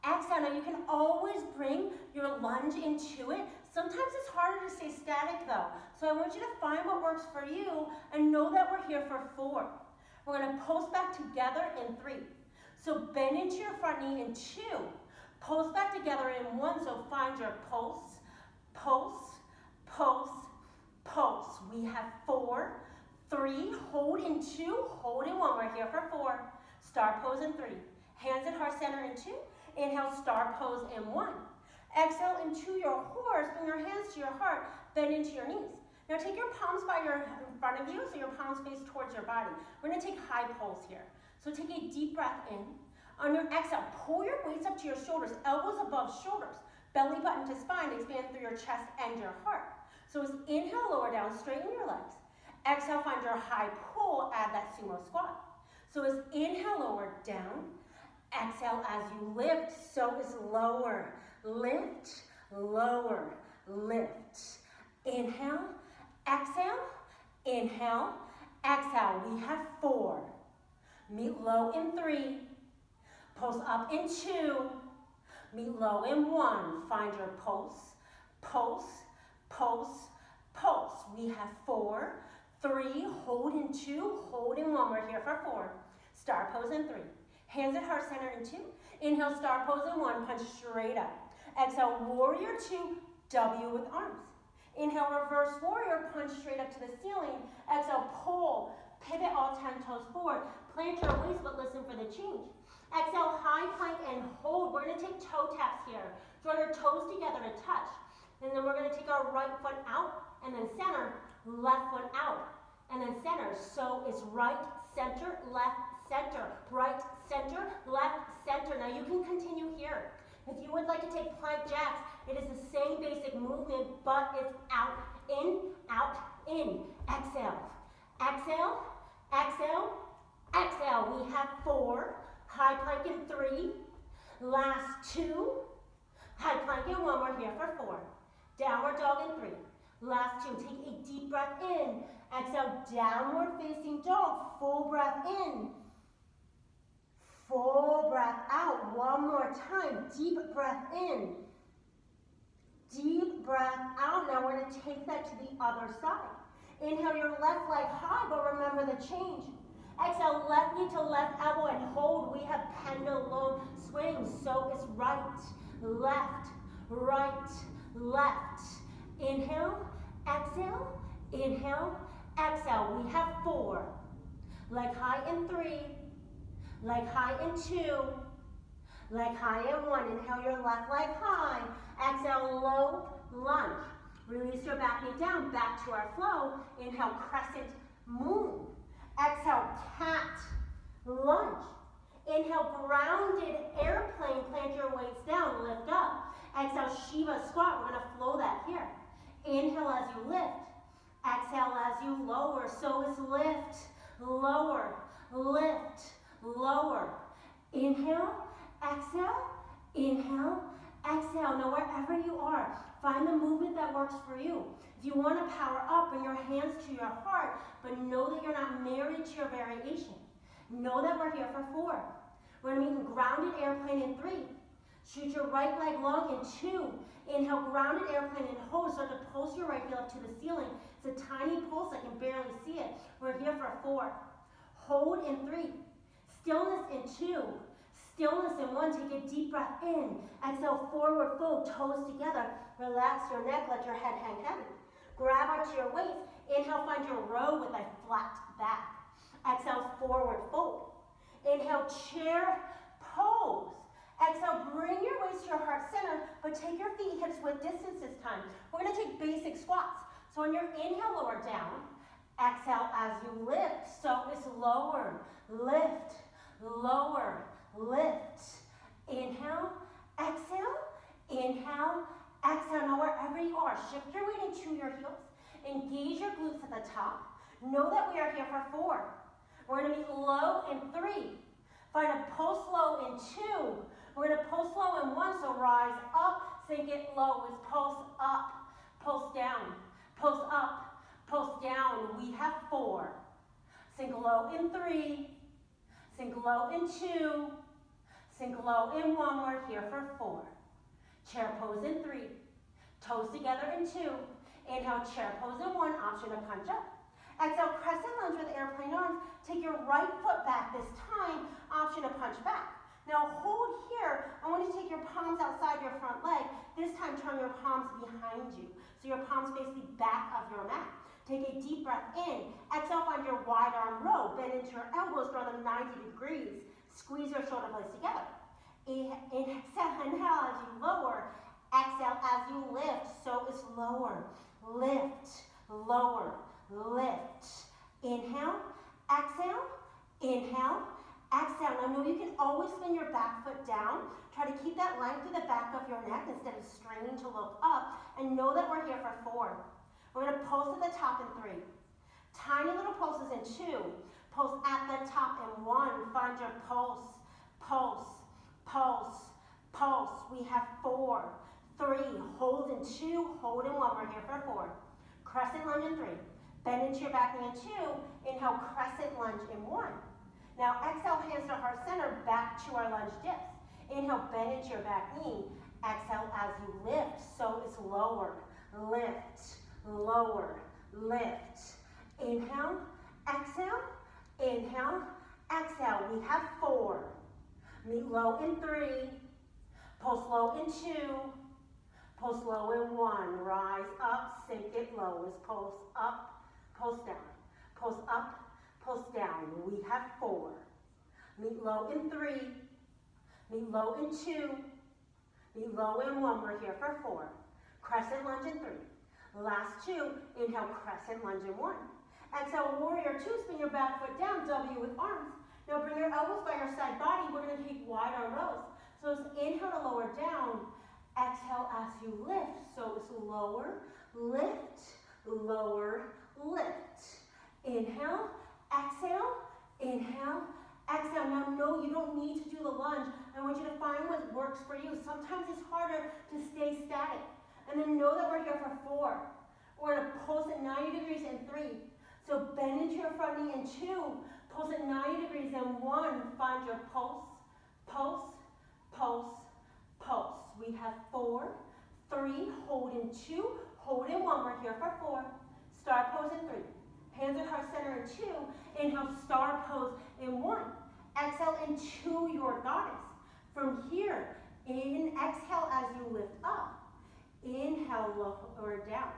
exhale. Now you can always bring your lunge into it. Sometimes it's harder to stay static though. So I want you to find what works for you and know that we're here for 4. We're gonna pulse back together in 3. So bend into your front knee in 2. Pulse back together in 1, so find your pulse, pulse, pulse, pulse. We have 4, 3, hold in 2, hold in 1. We're here for 4. Star pose in 3. Hands at heart center in 2. Inhale, star pose in 1. Exhale into your horse, bring your hands to your heart, bend into your knees. Now take your palms in front of you, so your palms face towards your body. We're gonna take high pulse here. So take a deep breath in. On your exhale, pull your weights up to your shoulders, elbows above shoulders, belly button to spine, expand through your chest and your heart. So as inhale, lower down, straighten your legs. Exhale, find your high pull, add that sumo squat. So as inhale, lower down. Exhale as you lift, so is lower. Lift, lower, lift. Inhale, exhale, inhale, exhale. We have 4. Meet low in 3. Pulse up in 2. Meet low in 1. Find your pulse, pulse, pulse, pulse. We have 4, 3, hold in 2, hold in 1. We're here for 4. Star pose in 3. Hands at heart center in 2. Inhale, star pose in 1, punch straight up. Exhale, warrior 2, W with arms. Inhale, reverse warrior, punch straight up to the ceiling. Exhale, pull, pivot all 10 toes forward. Plant your waist, but listen for the change. Exhale, high plank and hold. We're gonna take toe taps here. Draw your toes together to touch. And then we're gonna take our right foot out, and then center, left foot out, and then center. So it's right, center, left, center, right, center, left, center. Now you can continue here. If you would like to take plank jacks, it is the same basic movement, but it's out, in, in. Exhale, exhale, exhale, exhale. We have 4, high plank in 3, last 2, high plank in 1, we're here for 4. Downward dog in 3, last 2. Take a deep breath in, exhale, downward facing dog, full breath in. Full breath out. One more time. Deep breath in. Deep breath out. Now we're going to take that to the other side. Inhale your left leg high, but remember the change. Exhale, left knee to left elbow and hold. We have pendulum swing. So it's right, left, right, left. Inhale, exhale, inhale, exhale. We have 4. Leg high in 3. Leg high in 2, leg high in 1. Inhale your left leg high. Exhale, low lunge. Release your back knee down, back to our flow. Inhale, crescent moon. Exhale, cat lunge. Inhale, grounded airplane. Plant your weights down, lift up. Exhale, Shiva squat. We're gonna flow that here. Inhale as you lift. Exhale as you lower. So is lift, lower, lift, lower. Inhale, exhale, inhale, exhale. Now wherever you are, find the movement that works for you. If you want to power up, bring your hands to your heart, but know that you're not married to your variation. Know that we're here for 4. We're going to meet in grounded airplane in 3. Shoot your right leg long in 2. Inhale, grounded airplane and hold. Start to pulse your right heel up to the ceiling. It's a tiny pulse, I can barely see it. We're here for 4. Hold in 3. Stillness in 2, stillness in 1. Take a deep breath in. Exhale, forward fold, toes together. Relax your neck, let your head hang heavy. Grab onto your waist. Inhale, find your row with a flat back. Exhale, forward fold. Inhale, chair pose. Exhale, bring your waist to your heart center, but take your feet hips width distance this time. We're gonna take basic squats. So on your inhale, lower down. Exhale as you lift. So it's lower, lift, lower, lift. Inhale, exhale, inhale, exhale. Now wherever you are, shift your weight into your heels. Engage your glutes at the top. Know that we are here for 4. We're going to meet low in 3. Find a pulse low in 2. We're going to pulse low in 1, so rise up, sink it low. Is pulse up, pulse down, pulse up, pulse down. We have 4. Sink low in 3, sink low in 2, sink low in 1. We're here for 4. Chair pose in 3, toes together in 2. Inhale, chair pose in 1, option to punch up. Exhale, crescent lunge with airplane arms. Take your right foot back this time, option to punch back. Now hold here. I want you to take your palms outside your front leg. This time turn your palms behind you. So your palms face the back of your mat. Take a deep breath in. Exhale, find your wide arm row. Bend into your elbows, draw them 90 degrees. Squeeze your shoulder blades together. Inhale as you lower. Exhale as you lift. So it's lower, lift, lower, lift. Inhale, exhale, inhale, exhale. Now know you can always spin your back foot down. Try to keep that length through the back of your neck instead of straining to look up. And know that we're here for 4. We're going to pulse at the top in 3. Tiny little pulses in 2. Pulse at the top in 1. Find your pulse, pulse, pulse, pulse. We have 4, 3. Hold in 2, hold in 1. We're here for 4. Crescent lunge in 3. Bend into your back knee in 2. Inhale, crescent lunge in 1. Now exhale, hands to heart center, back to our lunge dips. Inhale, bend into your back knee. Exhale as you lift. So it's lower, lift, lower, lift. Inhale, exhale, inhale, exhale. We have 4. Meet low in 3. Pulse low in 2. Pulse low in 1. Rise up, sink it low. Is pulse up, pulse down. Pulse up, pulse down. We have 4. Meet low in 3. Meet low in 2. Meet low in 1. We're here for 4. Crescent lunge in 3. Last 2. Inhale, crescent lunge in 1. Exhale, warrior 2. Spin your back foot down. W with arms. Now bring your elbows by your side body. We're going to take wide arm rows. So it's inhale to lower down. Exhale as you lift. So it's lower, lift, lower, lift. Inhale, exhale, inhale, exhale. Now no, you don't need to do the lunge. I want you to find what works for you. Sometimes it's harder to stay static. And then know that we're here for 4. We're going to pulse at 90 degrees in 3. So bend into your front knee in 2. Pulse at 90 degrees in 1. Find your pulse, pulse, pulse, pulse. We have 4, 3, hold in 2, hold in 1. We're here for 4. Star pose in 3. Hands at heart center in 2. Inhale, star pose in 1. Exhale into your goddess. From here, exhale as you lift up. Inhale, lower down.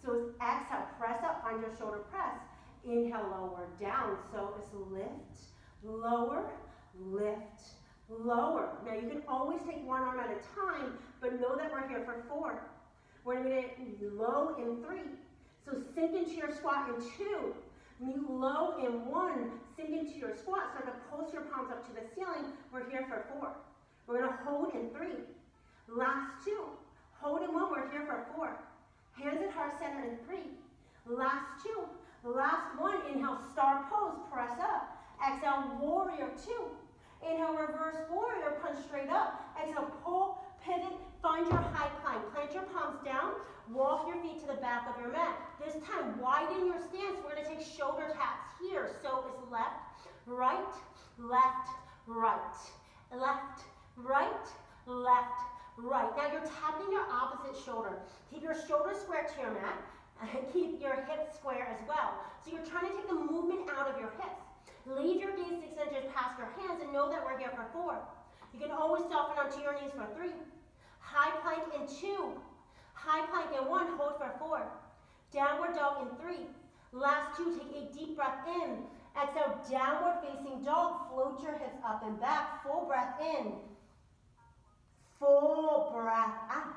So it's exhale, press up, find your shoulder press. Inhale, lower down. So it's lift, lower, lift, lower. Now you can always take one arm at a time, but know that we're here for 4. We're going to get low in 3. So sink into your squat in 2. Meet low in 1. Sink into your squat. Start to pulse your palms up to the ceiling. We're here for 4. We're going to hold in 3. Last 2. Hold in 1. We're here for 4. Hands at heart center in 3. Last 2. Last 1. Inhale, star pose. Press up. Exhale, warrior 2. Inhale, reverse warrior, punch straight up. Exhale, pull, pivot, find your high plank. Plant your palms down, walk your feet to the back of your mat. This time, widen your stance. We're going to take shoulder taps here. So it's left, right, left, right. Left, right, left, right. Now you're tapping your opposite shoulder. Keep your shoulders square to your mat. Keep your hips square as well. So you're trying to take the movement out of your hips. Leave your gaze 6 inches past your hands and know that we're here for 4. You can always soften onto your knees for 3. High plank in 2. High plank in 1. Hold for 4. Downward dog in 3. Last 2. Take a deep breath in. Exhale, downward facing dog. Float your hips up and back. Full breath in. Full breath out.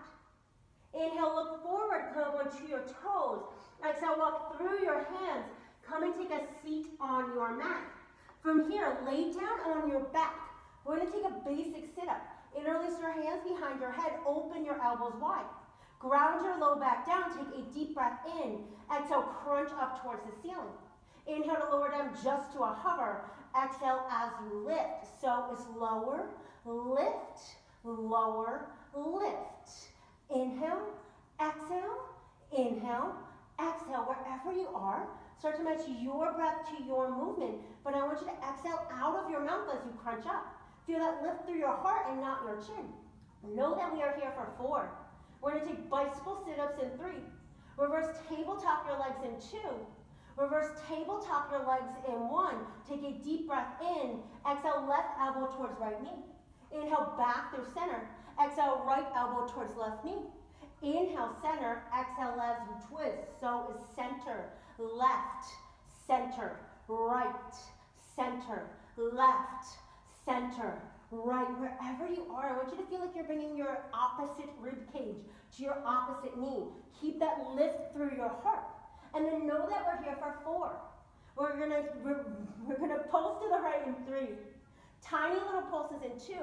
Inhale, look forward. Come onto your toes. Exhale, walk through your hands. Come and take a seat on your mat. From here, lay down on your back. We're going to take a basic sit-up. Interlace your hands behind your head. Open your elbows wide. Ground your low back down. Take a deep breath in. Exhale, crunch up towards the ceiling. Inhale to lower down just to a hover. Exhale as you lift. So it's lower, lift, lower, lift. Inhale, exhale, inhale, exhale. Wherever you are, start to match your breath to your movement. But I want you to exhale out of your mouth as you crunch up. Feel that lift through your heart and not your chin. Know that we are here for 4. We're going to take bicycle sit-ups in 3. Reverse tabletop your legs in 2. Reverse tabletop your legs in 1. Take a deep breath in. Exhale, left elbow towards right knee. Inhale, back through center. Exhale, right elbow towards left knee. Inhale, center. Exhale as you twist. So is center, left, center, right, center, left, center, right. Wherever you are, I want you to feel like you're bringing your opposite rib cage to your opposite knee. Keep that lift through your heart. And then know that we're here for 4. We're gonna pulse to the right in 3. Tiny little pulses in 2.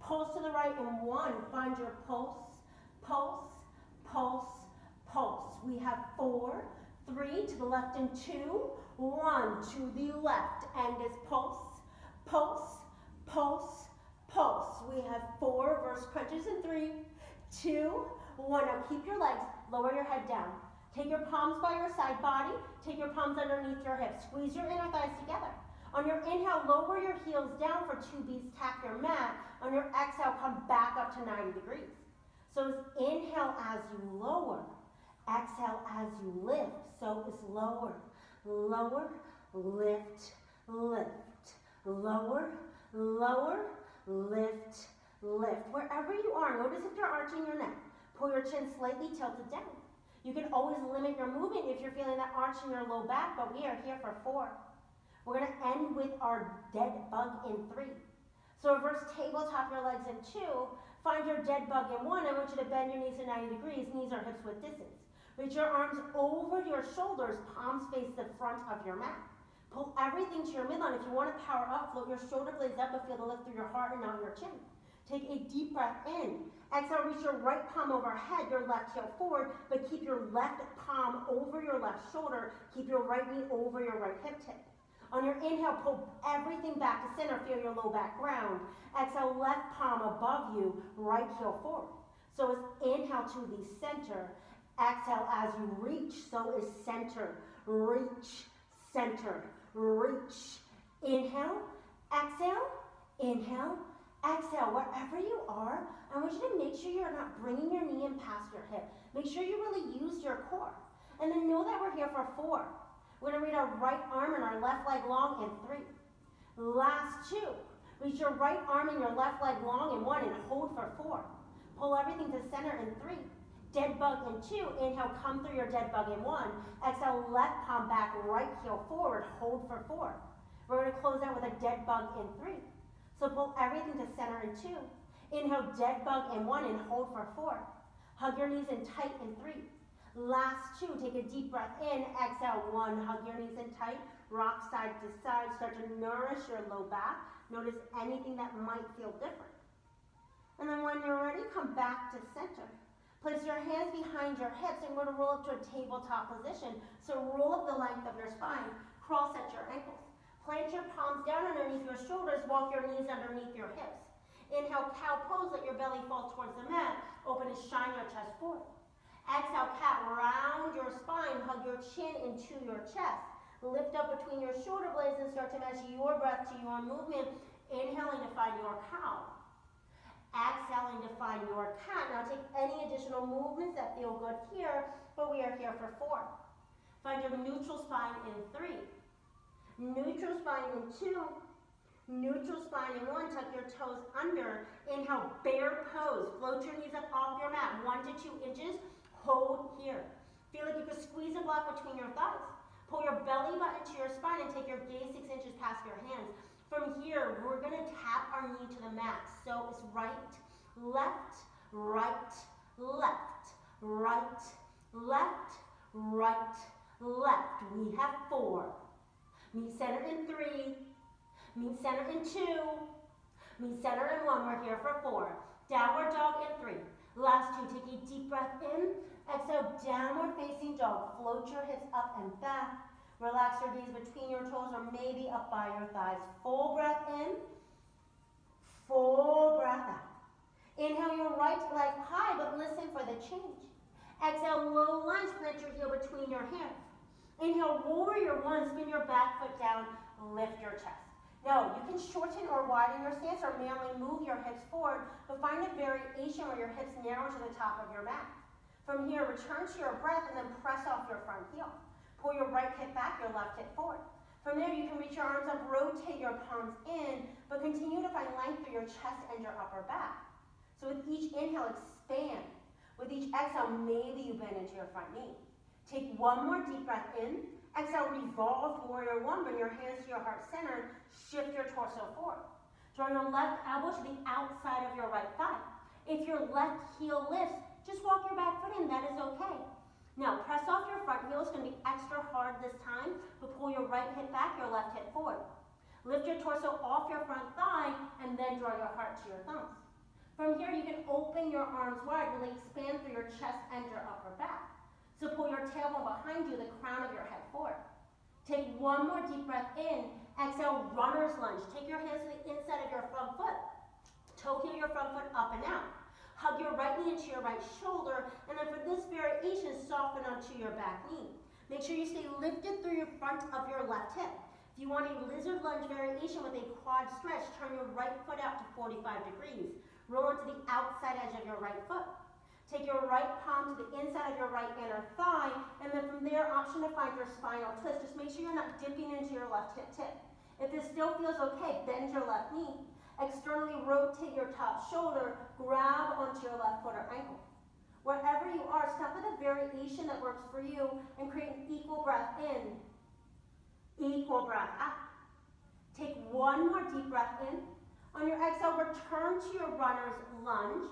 Pulse to the right in 1. Find your pulse, pulse, pulse, pulse. We have 4, 3 to the left in 2, 1 to the left, and is pulse, pulse, pulse, pulse. We have 4 reverse crunches in 3, 2, 1. Now keep your legs, lower your head down. Take your palms by your side body. Take your palms underneath your hips. Squeeze your inner thighs together. On your inhale, lower your heels down for 2 beats. Tap your mat. On your exhale, come back up to 90 degrees. So it's inhale as you lower. Exhale as you lift. So it's lower, lower, lift, lift. Lower, lower, lift, lift. Wherever you are, notice if you're arching your neck. Pull your chin slightly tilted down. You can always limit your movement if you're feeling that arch in your low back, but we are here for 4. We're going to end with our dead bug in 3. So reverse tabletop your legs in 2. Find your dead bug in 1. I want you to bend your knees to 90 degrees, knees or hips width distance. Reach your arms over your shoulders, palms face the front of your mat. Pull everything to your midline. If you want to power up, float your shoulder blades up and feel the lift through your heart and not your chin. Take a deep breath in. Exhale, reach your right palm overhead, your left heel forward, but keep your left palm over your left shoulder. Keep your right knee over your right hip tip. On your inhale, pull everything back to center. Feel your low back ground. Exhale, left palm above you, right heel forward. So it's inhale to the center. Exhale as you reach. So is center, reach, center, reach. Inhale, exhale, inhale, exhale. Wherever you are, I want you to make sure you're not bringing your knee in past your hip. Make sure you really use your core. And then know that we're here for 4. We're going to reach our right arm and our left leg long in 3. Last 2. Reach your right arm and your left leg long in 1 and hold for 4. Pull everything to center in 3. Dead bug in 2. Inhale, come through your dead bug in 1. Exhale, left palm back, right heel forward. Hold for 4. We're going to close out with a dead bug in 3. So pull everything to center in 2. Inhale, dead bug in 1 and hold for 4. Hug your knees in tight in 3. Last 2, take a deep breath in. Exhale, 1, hug your knees in tight. Rock side to side. Start to nourish your low back. Notice anything that might feel different. And then when you're ready, come back to center. Place your hands behind your hips and we're going to roll up to a tabletop position. So roll up the length of your spine. Cross at your ankles. Plant your palms down underneath your shoulders. Walk your knees underneath your hips. Inhale, cow pose. Let your belly fall towards the mat. Open and shine your chest forward. Exhale, cat. Round your spine. Hug your chin into your chest. Lift up between your shoulder blades and start to match your breath to your movement. Inhaling to find your cow. Exhaling to find your cat. Now take any additional movements that feel good here, but we are here for 4. Find your neutral spine in 3. Neutral spine in 2. Neutral spine in 1. Tuck your toes under. Inhale, bear pose. Float your knees up off your mat. 1 to 2 inches. Hold here. Feel like you can squeeze a block between your thighs. Pull your belly button to your spine and take your gaze 6 inches past your hands. From here, we're going to tap our knee to the mat. So it's right, left, right, left, right, left, right, left. We have 4. Meet center in 3, Meet center in 2. Meet center in 1. We're here for 4. Downward dog in 3. Last 2. Take a deep breath in. Exhale, downward facing dog. Float your hips up and back. Relax your gaze between your toes or maybe up by your thighs. Full breath in. Full breath out. Inhale your right leg high, but listen for the change. Exhale, low lunge, plant your heel between your hands. Inhale, warrior 1, spin your back foot down, lift your chest. Now, you can shorten or widen your stance or merely move your hips forward, but find a variation where your hips narrow to the top of your mat. From here, return to your breath and then press off your front heel. Pull your right hip back, your left hip forward. From there, you can reach your arms up, rotate your palms in, but continue to find length through your chest and your upper back. So with each inhale, expand. With each exhale, maybe you bend into your front knee. Take one more deep breath in. Exhale, revolve warrior 1. Bring your hands to your heart center. Shift your torso forward. Draw your left elbow to the outside of your right thigh. If your left heel lifts, just walk your back foot in. That is okay. Now, press off your front heel. It's going to be extra hard this time, but pull your right hip back, your left hip forward. Lift your torso off your front thigh, and then draw your heart to your thumbs. From here, you can open your arms wide, really expand through your chest and your upper back. So pull your tailbone behind you, the crown of your head forward. Take one more deep breath in. Exhale, runner's lunge. Take your hands to the inside of your front foot. Toe heel your front foot up and out. Hug your right knee into your right shoulder, and then for this variation, soften onto your back knee. Make sure you stay lifted through your front of your left hip. If you want a lizard lunge variation with a quad stretch, turn your right foot out to 45 degrees. Roll onto the outside edge of your right foot. Take your right palm to the inside of your right inner thigh, and then from there, option to find your spinal twist. Just make sure you're not dipping into your left hip tip. If this still feels okay, bend your left knee. Externally rotate your top shoulder, grab onto your left foot or ankle. Wherever you are, stop with a variation that works for you and create an equal breath in, equal breath out. Take one more deep breath in. On your exhale, return to your runner's lunge.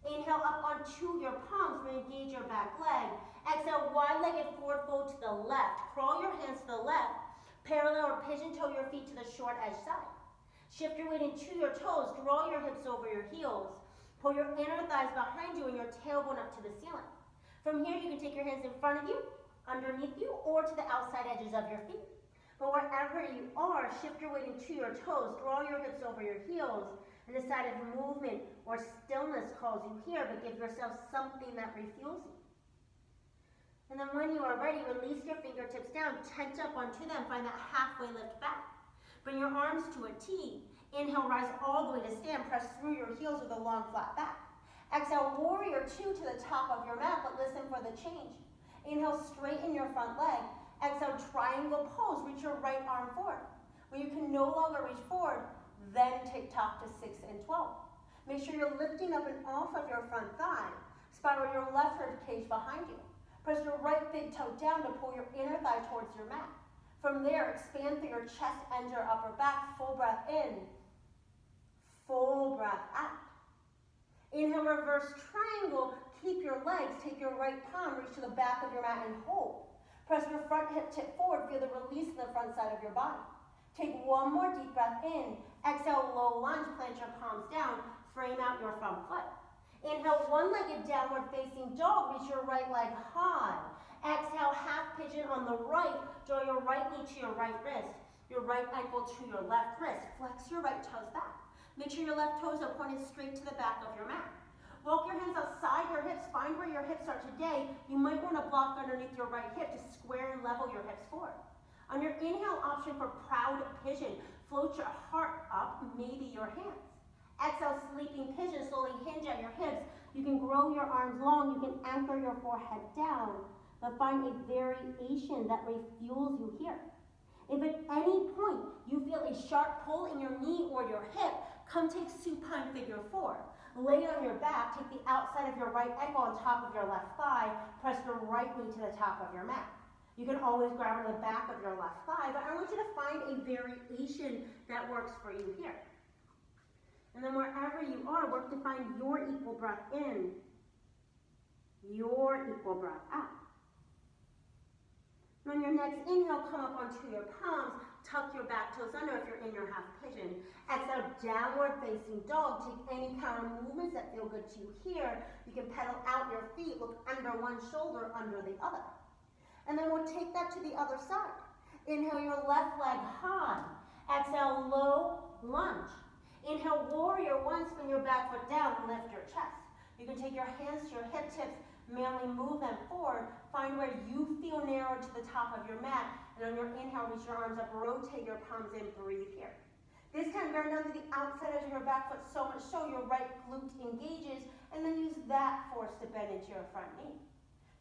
Inhale up onto your palms, re-engage your back leg. Exhale, wide-legged forward fold to the left. Crawl your hands to the left. Parallel or pigeon toe your feet to the short edge side. Shift your weight into your toes. Draw your hips over your heels. Pull your inner thighs behind you and your tailbone up to the ceiling. From here, you can take your hands in front of you, underneath you, or to the outside edges of your feet. But wherever you are, shift your weight into your toes. Draw your hips over your heels. And decide if movement or stillness calls you here, but give yourself something that refuels you. And then when you are ready, release your fingertips down, tent up onto them, find that halfway lift back. Bring your arms to a T. Inhale, rise all the way to stand. Press through your heels with a long, flat back. Exhale, warrior 2 to the top of your mat, but listen for the change. Inhale, straighten your front leg. Exhale, triangle pose. Reach your right arm forward. When you can no longer reach forward, then take top to 6 and 12. Make sure you're lifting up and off of your front thigh. Spiral your left rib cage behind you. Press your right big toe down to pull your inner thigh towards your mat. From there, expand through your chest and your upper back. Full breath in. Full breath out. Inhale, reverse triangle. Keep your legs. Take your right palm, reach to the back of your mat and hold. Press your front hip tip forward. Feel the release in the front side of your body. Take one more deep breath in. Exhale, low lunge, plant your palms down, frame out your front foot. Inhale, one-legged downward facing dog, reach your right leg high. Exhale, half pigeon on the right, draw your right knee to your right wrist, your right ankle to your left wrist. Flex your right toes back. Make sure your left toes are pointed straight to the back of your mat. Walk your hands outside your hips, find where your hips are today. You might want to block underneath your right hip to square and level your hips forward. On your inhale, option for proud pigeon. Float your heart up, maybe your hands. Exhale, sleeping pigeon. Slowly hinge at your hips. You can grow your arms long. You can anchor your forehead down. But find a variation that refuels you here. If at any point you feel a sharp pull in your knee or your hip, come take supine figure 4. Lay on your back. Take the outside of your right ankle on top of your left thigh. Press your right knee to the top of your mat. You can always grab on the back of your left thigh, but I want you to find a variation that works for you here. And then wherever you are, work to find your equal breath in, your equal breath out. And on your next inhale, come up onto your palms, tuck your back toes under if you're in your half pigeon. Exhale, downward facing dog. Take any counter movements that feel good to you here. You can pedal out your feet, look under one shoulder, under the other. And then we'll take that to the other side. Inhale your left leg high. Exhale, low lunge. Inhale, warrior one, spin your back foot down, lift your chest. You can take your hands to your hip tips, mainly move them forward. Find where you feel narrowed to the top of your mat. And on your inhale, reach your arms up, rotate your palms in, breathe here. This time, ground down to the outside edge of your back foot so much so your right glute engages, and then use that force to bend into your front knee.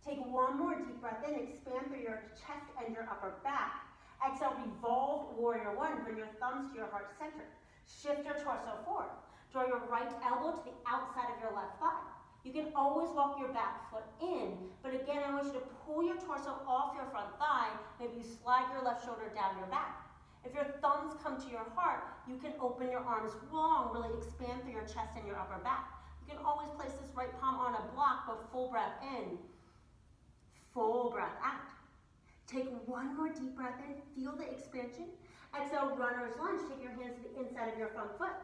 Take one more deep breath in, expand through your chest and your upper back. Exhale, revolved warrior one, bring your thumbs to your heart center. Shift your torso forward. Draw your right elbow to the outside of your left thigh. You can always walk your back foot in, but again, I want you to pull your torso off your front thigh. Maybe you slide your left shoulder down your back. If your thumbs come to your heart, you can open your arms long, really expand through your chest and your upper back. You can always place this right palm on a block, but full breath in, full breath out. Take one more deep breath in, feel the expansion. Exhale, runner's lunge. Take your hands to the inside of your front foot.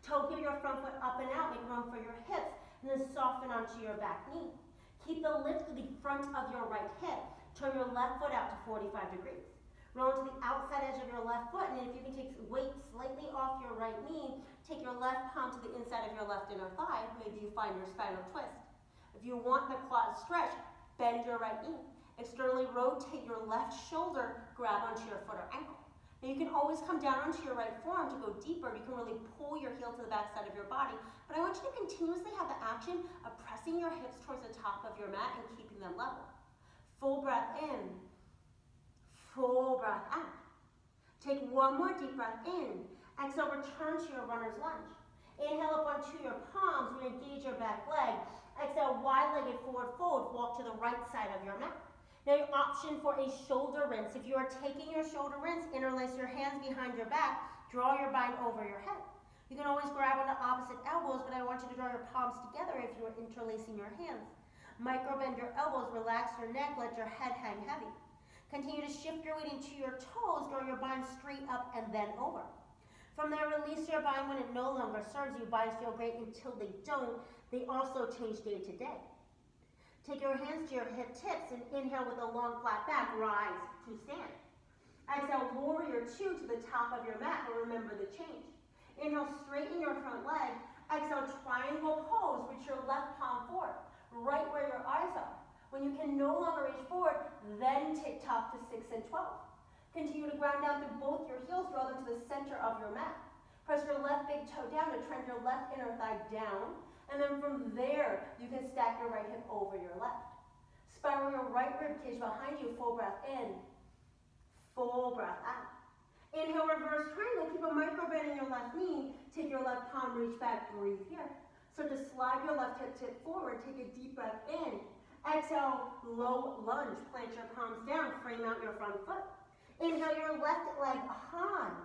Toe your front foot up and out, make room for your hips, and then soften onto your back knee. Keep the lift to the front of your right hip. Turn your left foot out to 45 degrees. Roll to the outside edge of your left foot, and then if you can take weight slightly off your right knee, take your left palm to the inside of your left inner thigh. Maybe you find your spinal twist. If you want the quad stretch, bend your right knee. Externally rotate your left shoulder, grab onto your foot or ankle. Now you can always come down onto your right forearm to go deeper. You can really pull your heel to the back side of your body. But I want you to continuously have the action of pressing your hips towards the top of your mat and keeping them level. Full breath in, full breath out. Take one more deep breath in. Exhale, return to your runner's lunge. Inhale up onto your palms, re-engage your back leg. Exhale, wide-legged forward fold, walk to the right side of your mat. Now your option for a shoulder rinse. If you are taking your shoulder rinse, interlace your hands behind your back, draw your bind over your head. You can always grab onto opposite elbows, but I want you to draw your palms together if you are interlacing your hands. Micro bend your elbows, relax your neck, let your head hang heavy. Continue to shift your weight into your toes, draw your bind straight up and then over. From there, release your bind when it no longer serves you. Binds feel great until they don't. They also change day to day. Take your hands to your hip tips and inhale with a long flat back, rise to stand. Exhale, warrior two to the top of your mat, but remember the change. Inhale, straighten your front leg. Exhale, triangle pose, reach your left palm forward, right where your eyes are. When you can no longer reach forward, then tick-tock to 6 and 12. Continue to ground down through both your heels, draw them to the center of your mat. Press your left big toe down to trend your left inner thigh down. And then from there, you can stack your right hip over your left. Spiral your right rib cage behind you, full breath in, full breath out. Inhale, reverse triangle, keep a micro bend in your left knee, take your left palm, reach back, breathe here. Start to slide your left hip tip forward, take a deep breath in. Exhale, low lunge, plant your palms down, frame out your front foot. Inhale your left leg high.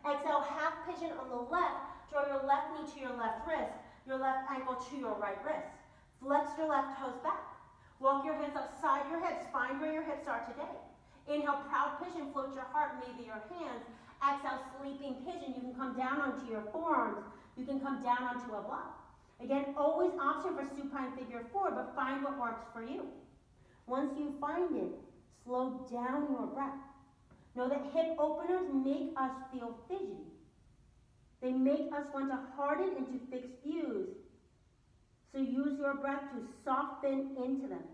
Exhale, half pigeon on the left, draw your left knee to your left wrist, your left ankle to your right wrist. Flex your left toes back. Walk your hands outside your hips. Find where your hips are today. Inhale, proud pigeon. Float your heart, maybe your hands. Exhale, sleeping pigeon. You can come down onto your forearms. You can come down onto a block. Again, always option for supine figure four, but find what works for you. Once you find it, slow down your breath. Know that hip openers make us feel fidgety. They make us want to harden into fixed views. So use your breath to soften into them.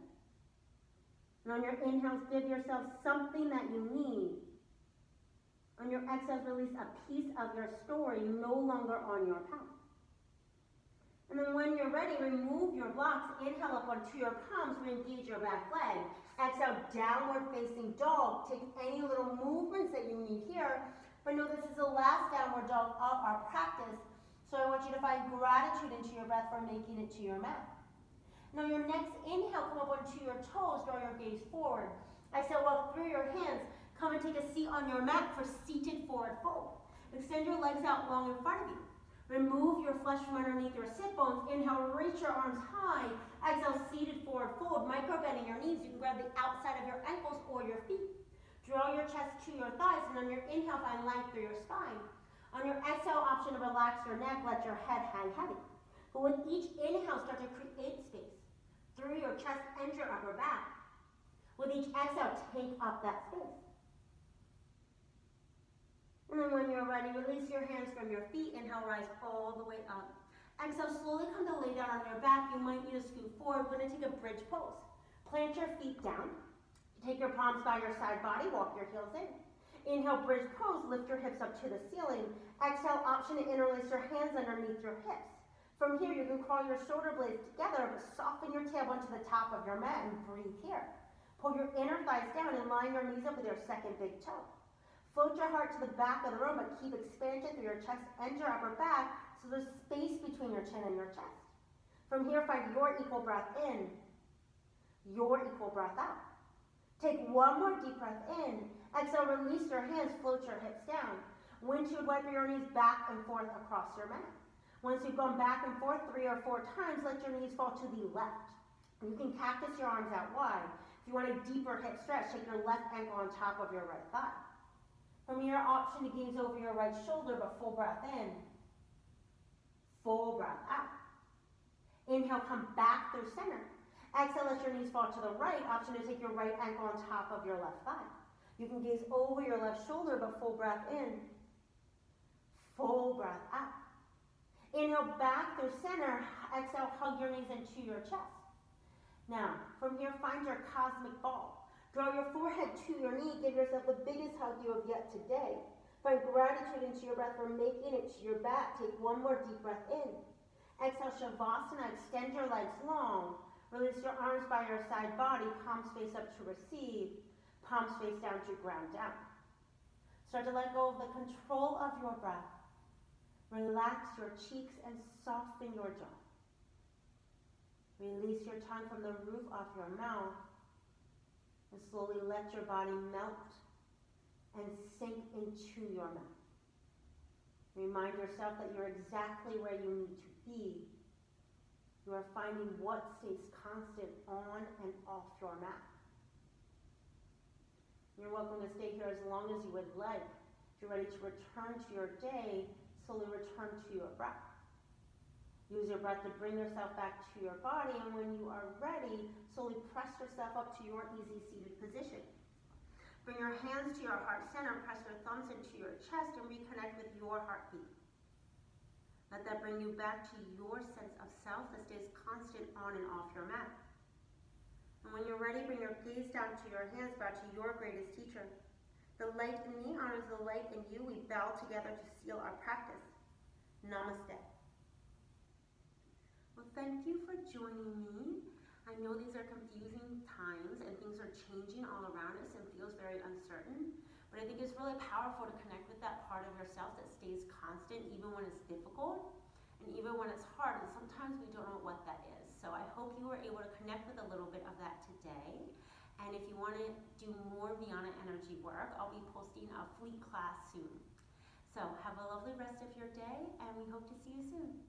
And on your inhales, give yourself something that you need. On your exhales, release a piece of your story no longer on your path. And then when you're ready, remove your blocks. Inhale up onto your palms, re-engage your back leg. Exhale, downward facing dog. Take any little movements that you need here. But know this is the last downward dog of our practice, so I want you to find gratitude into your breath for making it to your mat. Now your next inhale, come up onto your toes, draw your gaze forward. Exhale, walk through your hands, come and take a seat on your mat for seated forward fold. Extend your legs out long in front of you. Remove your flesh from underneath your sit bones. Inhale, reach your arms high. Exhale, seated forward fold. Micro bending your knees. You can grab the outside of your ankles or your feet. Draw your chest to your thighs, and on your inhale, find length through your spine. On your exhale, option to relax your neck, let your head hang heavy. But with each inhale, start to create space through your chest and your upper back. With each exhale, take up that space. And then when you're ready, release your hands from your feet. Inhale, rise all the way up. Exhale, slowly come to lay down on your back. You might need to scoot forward. We're going to take a bridge pose. Plant your feet down. Take your palms by your side body. Walk your heels in. Inhale, bridge pose. Lift your hips up to the ceiling. Exhale, option to interlace your hands underneath your hips. From here, you can crawl your shoulder blades together, but soften your tailbone to the top of your mat and breathe here. Pull your inner thighs down and line your knees up with your second big toe. Float your heart to the back of the room, but keep expansion through your chest and your upper back, so there's space between your chin and your chest. From here, find your equal breath in, your equal breath out. Take one more deep breath in. Exhale, release your hands, float your hips down. Windshield wiper your knees back and forth across your mat. Once you've gone back and forth 3 or 4 times, let your knees fall to the left. You can cactus your arms out wide. If you want a deeper hip stretch, take your left ankle on top of your right thigh. From here, option to gaze over your right shoulder, but full breath in, full breath out. Inhale, come back through center. Exhale, let your knees fall to the right. Option to take your right ankle on top of your left thigh. You can gaze over your left shoulder, but full breath in, full breath out. Inhale, back through center. Exhale, hug your knees into your chest. Now, from here, find your cosmic ball. Draw your forehead to your knee. Give yourself the biggest hug you have yet today. Find gratitude into your breath for making it to your back. Take one more deep breath in. Exhale, Shavasana. Extend your legs long. Release your arms by your side body. Palms face up to receive. Palms face down to ground down. Start to let go of the control of your breath. Relax your cheeks and soften your jaw. Release your tongue from the roof of your mouth and slowly let your body melt and sink into your mouth. Remind yourself that you're exactly where you need to be. You are finding what stays constant on and off your mat. You're welcome to stay here as long as you would like. If you're ready to return to your day, slowly return to your breath. Use your breath to bring yourself back to your body, and when you are ready, slowly press yourself up to your easy seated position. Bring your hands to your heart center, press your thumbs into your chest, and reconnect with your heartbeat. Let that bring you back to your sense of self that stays constant on and off your mat. And when you're ready, bring your gaze down to your hands, bow to your greatest teacher. The light in me honors the light in you. We bow together to seal our practice. Namaste. Well, thank you for joining me. I know these are confusing times and things are changing all around us and feels very uncertain, but I think it's really powerful to connect with that part of yourself that stays constant even when it's difficult and even when it's hard, and sometimes we don't know what that is. So I hope you were able to connect with a little bit of that today. And if you want to do more Viyana energy work, I'll be posting a fleet class soon. So have a lovely rest of your day, and we hope to see you soon.